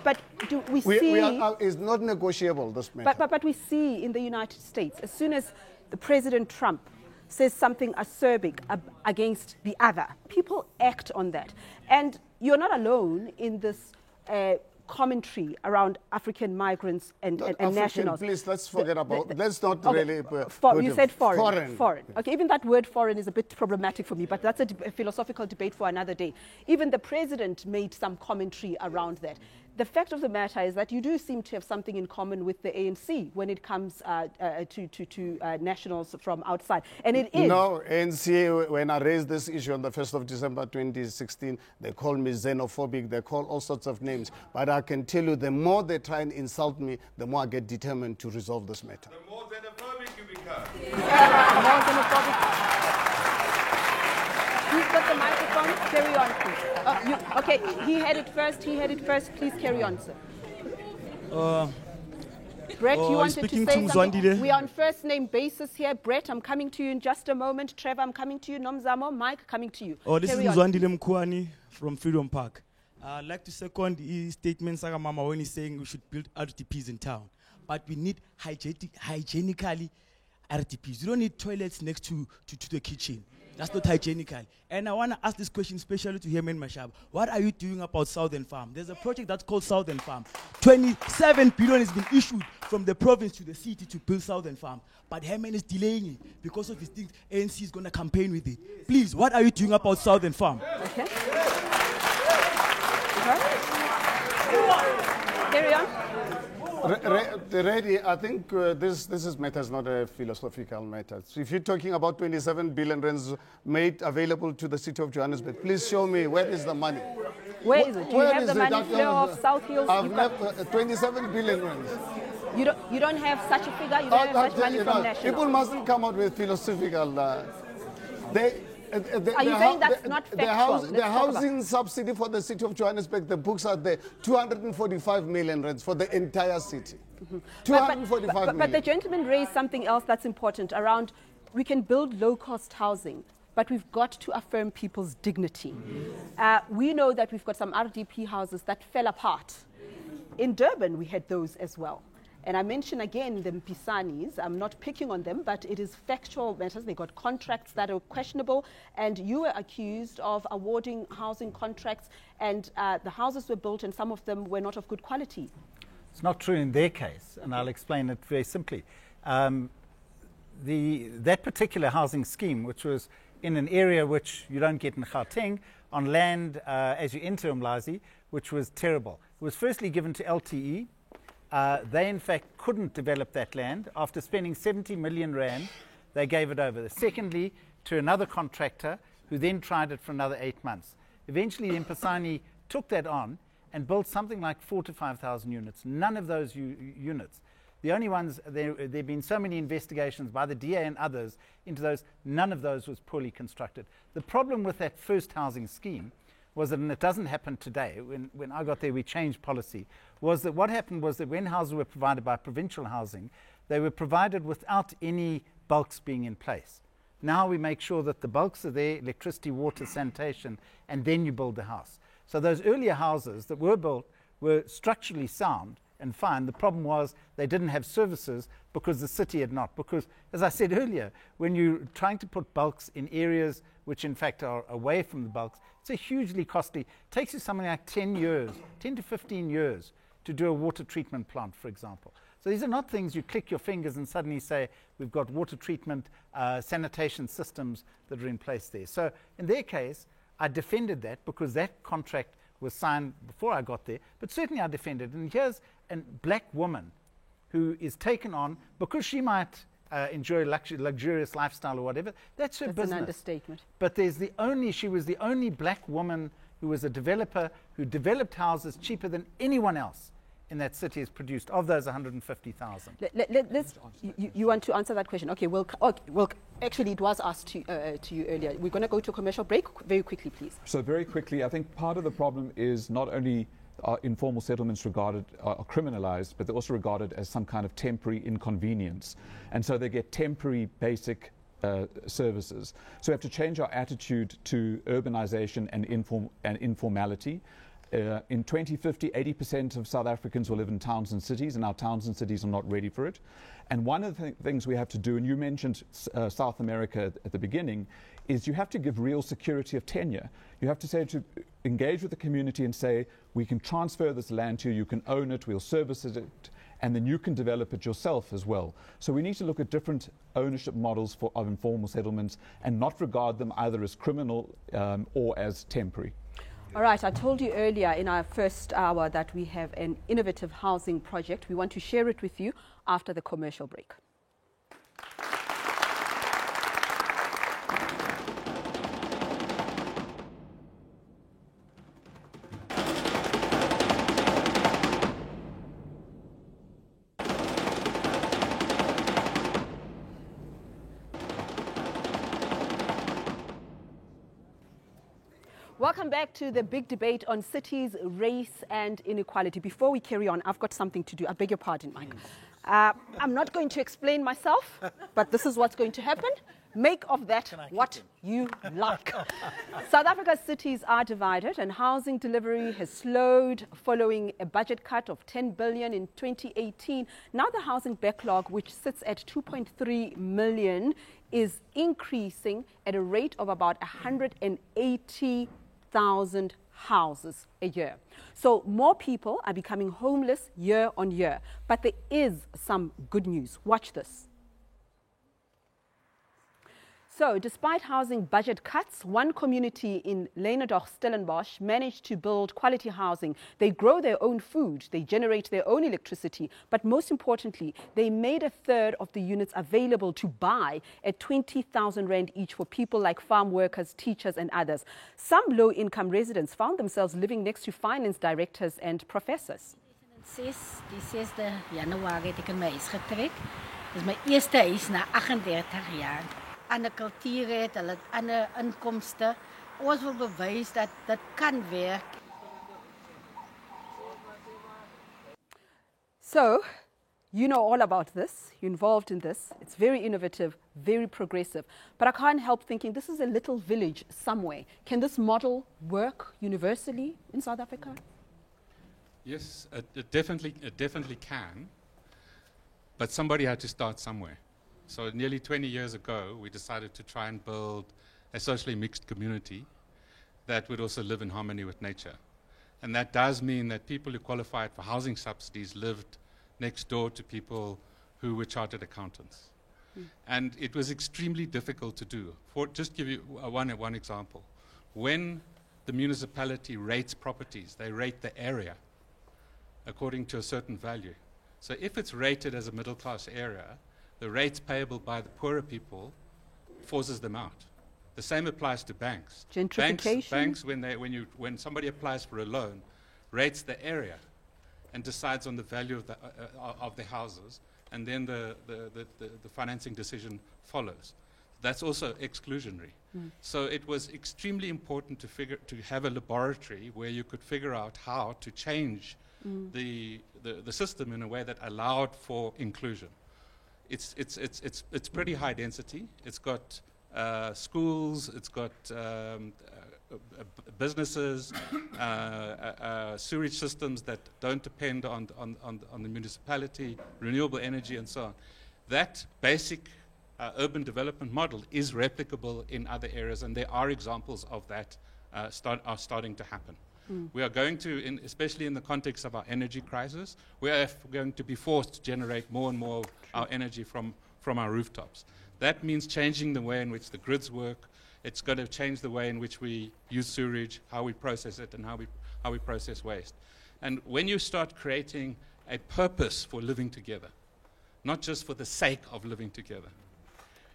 But do we see...
it's not negotiable, this matter.
But we see in the United States, as soon as the President Trump says something acerbic against the other, people act on that. And you're not alone in this commentary around African migrants and nationals.
Please, let's forget about... Let's not
okay,
really...
you said foreign. Foreign. Okay, even that word foreign is a bit problematic for me, but that's a philosophical debate for another day. Even the President made some commentary around that. The fact of the matter is that you do seem to have something in common with the ANC when it comes to nationals from outside. And it is...
No, ANC, when I raised this issue on the 1st of December 2016, they called me xenophobic, they call all sorts of names. But I can tell you, the more they try and insult me, the more I get determined to resolve this matter.
The more xenophobic you become.
The more xenophobic... Who's got the microphone? Carry on, please. Okay, he had it first. Please carry on, sir. Brett, you wanted to say something? We are on first name basis here. Brett, I'm coming to you in just a moment. Trevor, I'm coming to you. Nomzamo, Mike, coming to you.
This is Mzwandile Mkhwani from Freedom Park. I'd like to second his statement, Saga Mama, when he's saying we should build RDPs in town. But we need hygienically RDPs. You don't need toilets next to the kitchen. That's not hygienical. And I want to ask this question especially to Herman Mashaba. What are you doing about Southern Farm? There's a project that's called Southern Farm. 27 billion has been issued from the province to the city to build Southern Farm. But Herman is delaying it because of his things. ANC is going to campaign with it. Please, what are you doing about Southern Farm?
Okay. Carry on.
Reddy, I think this matter is not a philosophical matter. So if you're talking about 27 billion rands made available to the city of Johannesburg, please show me where is the money.
Where is it? Do you have the money flow of South Hills?
I've left 27 billion rands.
You don't have such a figure? You don't have such money from national?
People mustn't come out with philosophical...
Are you saying that's not factual?
The housing subsidy for the city of Johannesburg, the books are there, 245 million rands for the entire city. 245 million.
But the gentleman raised something else that's important around, we can build low-cost housing, but we've got to affirm people's dignity. We know that we've got some RDP houses that fell apart. In Durban, we had those as well. And I mention again the Mpisanis. I'm not picking on them, but it is factual matters. They got contracts that are questionable, and you were accused of awarding housing contracts, and the houses were built, and some of them were not of good quality.
It's not true in their case, and I'll explain it very simply. That particular housing scheme, which was in an area which you don't get in Gauteng, on land as you enter Umlazi, which was terrible. It was firstly given to LTE. They, in fact, couldn't develop that land. After spending 70 million rand, they gave it over. Secondly, to another contractor who then tried it for another 8 months. Eventually, Mpasani took that on and built something like 4,000 to 5,000 units. None of those units. The only ones, there have been so many investigations by the DA and others into those, none of those was poorly constructed. The problem with that first housing scheme was that, and it doesn't happen today, when I got there we changed policy, was that what happened was that when houses were provided by provincial housing, they were provided without any bulks being in place. Now we make sure that the bulks are there, electricity, water, sanitation, and then you build the house. So those earlier houses that were built were structurally sound and fine. The problem was they didn't have services because the city had not. Because, as I said earlier, when you're trying to put bulks in areas which in fact are away from the bulks, it's a hugely costly. It takes you something like 10 to 15 years to do a water treatment plant, for example. So these are not things you click your fingers and suddenly say, we've got water treatment, sanitation systems that are in place there. So in their case, I defended that because that contract was signed before I got there, but certainly I defended it. And here's a black woman who is taken on because she might enjoy luxurious lifestyle or whatever. That's her business.
That's an understatement.
But she was the only black woman who was a developer who developed houses cheaper than anyone else in that city has produced, of those 150,000.
You want to answer that question? Okay, well, actually it was asked to you earlier. We're going to go to a commercial break very quickly, please.
So very quickly, I think part of the problem is not only are informal settlements are criminalized, but they're also regarded as some kind of temporary inconvenience. And so they get temporary basic services. So we have to change our attitude to urbanization and informality. In 2050, 80% of South Africans will live in towns and cities, and our towns and cities are not ready for it. And one of the things we have to do, and you mentioned South America at the beginning, is you have to give real security of tenure. You have to say to engage with the community and say, we can transfer this land to you, you can own it, we'll service it, and then you can develop it yourself as well. So we need to look at different ownership models of informal settlements and not regard them either as criminal or as temporary.
All right, I told you earlier in our first hour that we have an innovative housing project. We want to share it with you after the commercial break. Welcome back to the big debate on cities, race and inequality. Before we carry on, I've got something to do. I beg your pardon, Mike. I'm not going to explain myself, but this is what's going to happen. Make of that what you like. South Africa's cities are divided and housing delivery has slowed following a budget cut of 10 billion in 2018. Now the housing backlog, which sits at 2.3 million, is increasing at a rate of about 180,000 houses a year. So more people are becoming homeless year on year. But there is some good news. Watch this. So despite housing budget cuts, one community in Lenadorp-Stellenbosch managed to build quality housing. They grow their own food, they generate their own electricity, but most importantly, they made a third of the units available to buy at 20,000 rand each for people like farm workers, teachers and others. Some low-income residents found themselves living next to finance directors and professors.
Die 6de Januarie het ek in my huis getrek. Dis my eerste huis na 38 jaar. Ander kulture het, hulle het ander inkomste. Ons wil bewys dat dit kan werk.
So, you know all about this, you're involved in this. It's very innovative, very progressive. But I can't help thinking this is a little village somewhere. Can this model work universally in South Africa?
Yes, it definitely can. But somebody had to start somewhere. So nearly 20 years ago, we decided to try and build a socially mixed community that would also live in harmony with nature. And that does mean that people who qualified for housing subsidies lived next door to people who were chartered accountants. And it was extremely difficult to do. For just give you one example. When the municipality rates properties, they rate the area according to a certain value. So if it's rated as a middle class area, the rates payable by the poorer people forces them out. The same applies to banks.
Gentrification.
Banks when somebody applies for a loan, rates the area and decides on the value of the houses, and then the financing decision follows. That's also exclusionary. So it was extremely important to have a laboratory where you could figure out how to change the system in a way that allowed for inclusion. It's pretty high density. It's got schools. It's got businesses, sewage systems that don't depend on the municipality, renewable energy, and so on. That basic urban development model is replicable in other areas, and there are examples of that are starting to happen. We are going to, especially in the context of our energy crisis, we are going to be forced to generate more and more of our energy from our rooftops. That means changing the way in which the grids work. It's going to change the way in which we use sewage, how we process it, and how we process waste. And when you start creating a purpose for living together, not just for the sake of living together,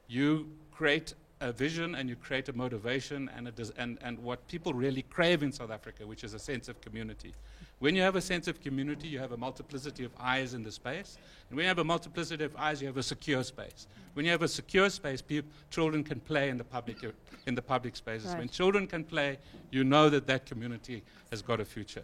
you create a vision and you create a motivation and what people really crave in South Africa, which is a sense of community. When you have a sense of community, you have a multiplicity of eyes in the space. And when you have a multiplicity of eyes, you have a secure space. When you have a secure space, children can play in the public spaces.
Right.
When children can play, you know that community has got a future.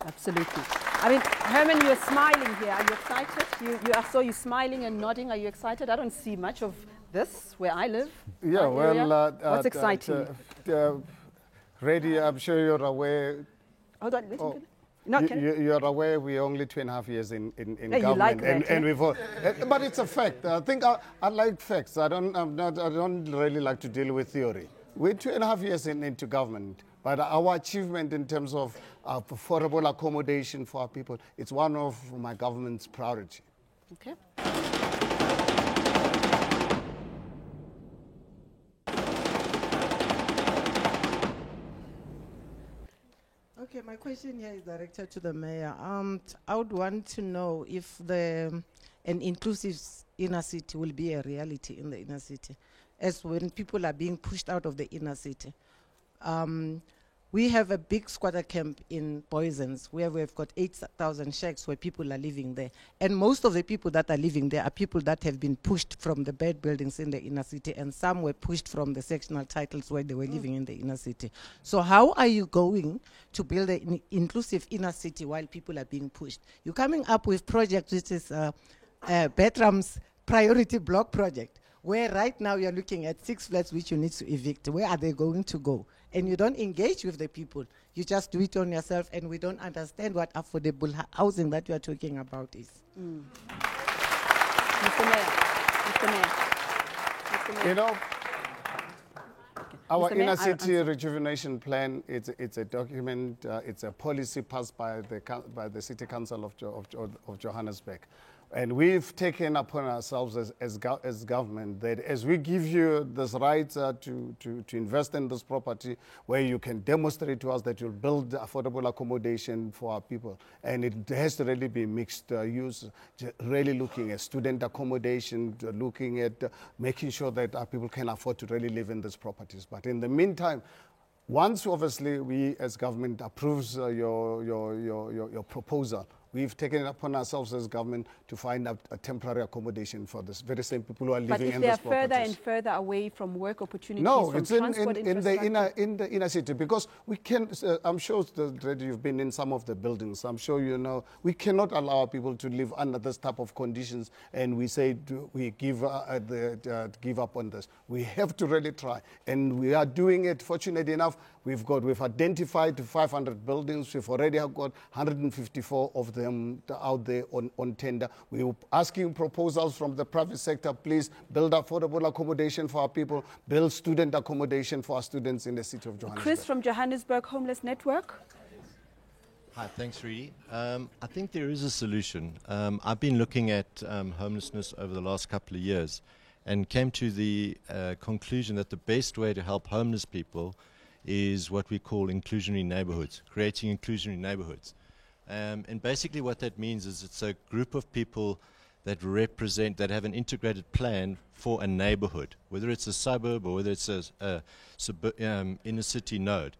Absolutely. I mean, Herman, you're smiling here. Are you excited? I saw you smiling and nodding. Are you excited? I don't see much of this where I live.
Yeah, well,
what's exciting?
Reddy, I'm sure you're aware.
Hold on,
Oh,
no,
you're aware we're only 2.5 years in
Yeah,
government,
you like that,
and we've all, but it's a fact. I think I like facts. I don't really like to deal with theory. We're 2.5 years into government, but our achievement in terms of affordable accommodation for our people, it's one of my government's priority.
Okay.
Okay, my question here is directed to the mayor. I would want to know if an inclusive inner city will be a reality in the inner city, as when people are being pushed out of the inner city. We have a big squatter camp in Boysens where we've got 8,000 shacks where people are living there. And most of the people that are living there are people that have been pushed from the bad buildings in the inner city, and some were pushed from the sectional titles where they were living in the inner city. So how are you going to build an inclusive inner city while people are being pushed? You're coming up with projects which is Bertram's priority block project, where right now you're looking at 6 flats which you need to evict. Where are they going to go? And you don't engage with the people. You just do it on yourself, and we don't understand what affordable housing that you are talking about is.
Mr. Mayor.
You know, our
Mr. Mayor,
inner city rejuvenation plan, it's a document, it's a policy passed by the City Council of Johannesburg. And we've taken upon ourselves as government that as we give you this right to invest in this property, where you can demonstrate to us that you'll build affordable accommodation for our people. And it has to really be mixed use, really looking at student accommodation, looking at making sure that our people can afford to really live in these properties. But in the meantime, once obviously we as government approves your proposal, we've taken it upon ourselves as government to find out a temporary accommodation for this very same people who are living in these properties.
But if they are further and further away from work opportunities,
no,
from
it's
transport
in the inner city, because we can. I'm sure that you've been in some of the buildings. I'm sure you know we cannot allow people to live under this type of conditions, and we say we give up on this. We have to really try, and we are doing it. Fortunately enough, we've identified 500 buildings. We've already got 154 of them out there on tender. We're asking proposals from the private sector. Please build affordable accommodation for our people, build student accommodation for our students in the city of Johannesburg.
Chris from Johannesburg Homeless Network.
Hi, thanks, Reedy. I think there is a solution. I've been looking at homelessness over the last couple of years and came to the conclusion that the best way to help homeless people is what we call inclusionary neighborhoods, creating inclusionary neighborhoods. And basically what that means is it's a group of people that that have an integrated plan for a neighborhood, whether it's a suburb or whether it's a inner city node.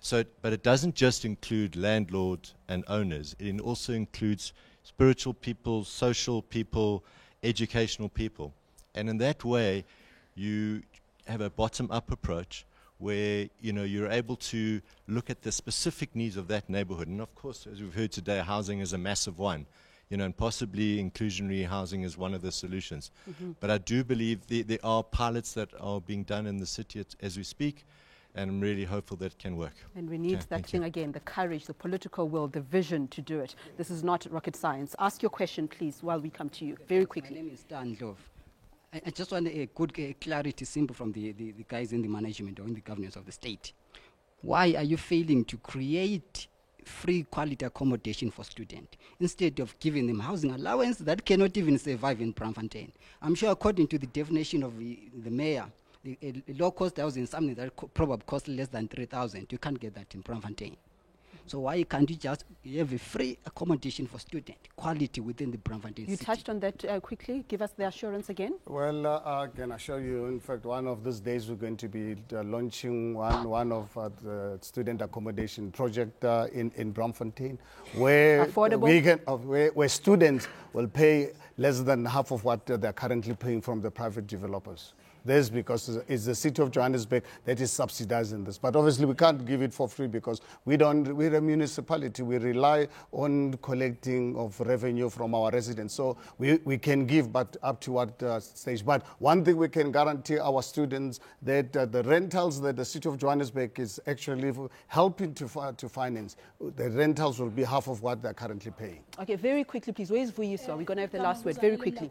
But it doesn't just include landlords and owners. It also includes spiritual people, social people, educational people. And in that way, you have a bottom-up approach where you're able to look at the specific needs of that neighborhood. And of course, as we've heard today, housing is a massive one. And possibly inclusionary housing is one of the solutions. But I do believe there are pilots that are being done in the city as we speak, and I'm really hopeful that it can work.
And we need that thing again, the courage, the political will, the vision to do it. This is not rocket science. Ask your question, please, while we come to you, very quickly.
My name is Dan Love. I just want a good clarity, simple from the guys in the management or in the governance of the state. Why are you failing to create free quality accommodation for students instead of giving them housing allowance that cannot even survive in Braamfontein? I'm sure according to the definition of the mayor, a low-cost housing is something that probably costs less than 3,000. You can't get that in Braamfontein. So why can't you just have a free accommodation for students, quality within the Braamfontein city?
You touched on that quickly. Give us the assurance again.
Well, I can assure you, in fact, one of these days we're going to be launching one of the student accommodation project in Braamfontein, where where students will pay less than half of what they're currently paying from the private developers. This because it's the city of Johannesburg that is subsidizing this. But obviously we can't give it for free because we're a municipality. We rely on collecting of revenue from our residents. So we can give, but up to what stage. But one thing we can guarantee our students that the rentals that the city of Johannesburg is actually helping to finance, the rentals will be half of what they're currently paying.
Okay, very quickly, please. Where is Vuyiswa? We're going to have the last word. Very quickly.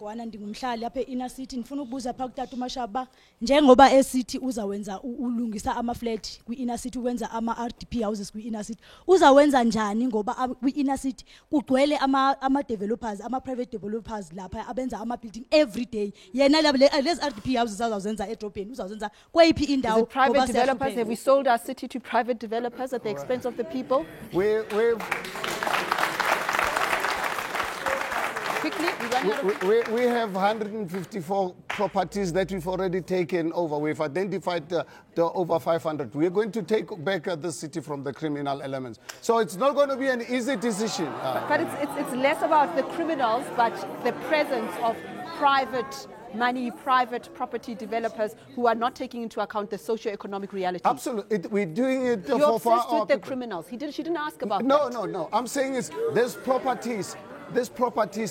Njengoba eCity uzawenza ulungisa ama-flat kwi-inner city wenza ama-RDP houses kwi-inner city uzawenza njani ngoba kwi-inner city kugcwele ama-developers ama-private developers lapha abenza ama-building every day yena lezi RDP houses azazenza edrobheni uzazenza kweyiphi indawo
Private developers, have we sold our city to private developers at the expense of the people?
We have 154 properties that we've already taken over. We've identified the over 500. We're going to take back the city from the criminal elements. So it's not going to be an easy decision.
But it's less about the criminals, but the presence of private money, private property developers who are not taking into account the socio-economic reality.
Absolutely. We're doing it
You're obsessed with the criminals. She didn't ask about that.
No. I'm saying is these properties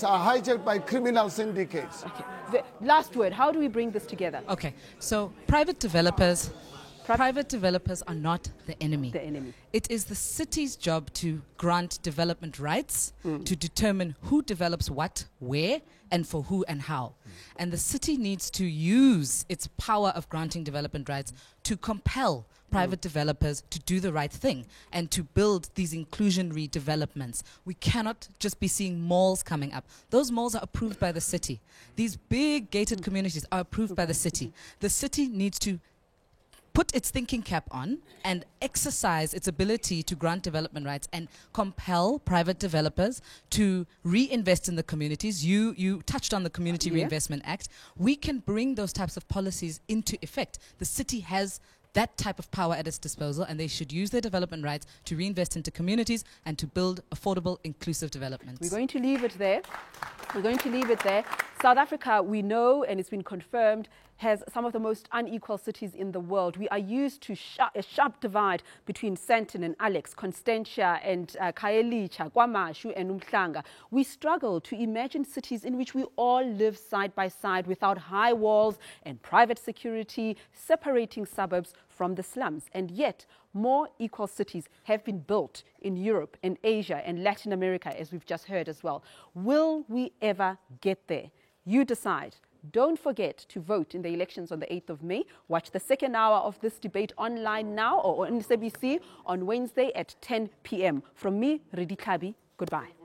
are hijacked by criminal syndicates.
Okay. The last word, how do we bring this together?
Okay, so private developers are not the enemy. It is the city's job to grant development rights, to determine who develops what, where, and for who and how. And the city needs to use its power of granting development rights to compel private developers to do the right thing and to build these inclusionary developments. We cannot just be seeing malls coming up. Those malls are approved by the city. These big gated communities are approved by the city. The city needs to put its thinking cap on and exercise its ability to grant development rights and compel private developers to reinvest in the communities. You touched on the Community Reinvestment Act. We can bring those types of policies into effect. The city has that type of power at its disposal, and they should use their development rights to reinvest into communities and to build affordable, inclusive developments.
We're going to leave it there. South Africa, we know, and it's been confirmed, has some of the most unequal cities in the world. We are used to a sharp divide between Sandton and Alex, Constantia and Khayelitsha, KwaMashu and Umhlanga. We struggle to imagine cities in which we all live side by side without high walls and private security separating suburbs from the slums. And yet, more equal cities have been built in Europe and Asia and Latin America, as we've just heard as well. Will we ever get there? You decide. Don't forget to vote in the elections on the 8th of May. Watch the second hour of this debate online now or on SABC on Wednesday at 10 p.m. From me, Redi Kabi, goodbye.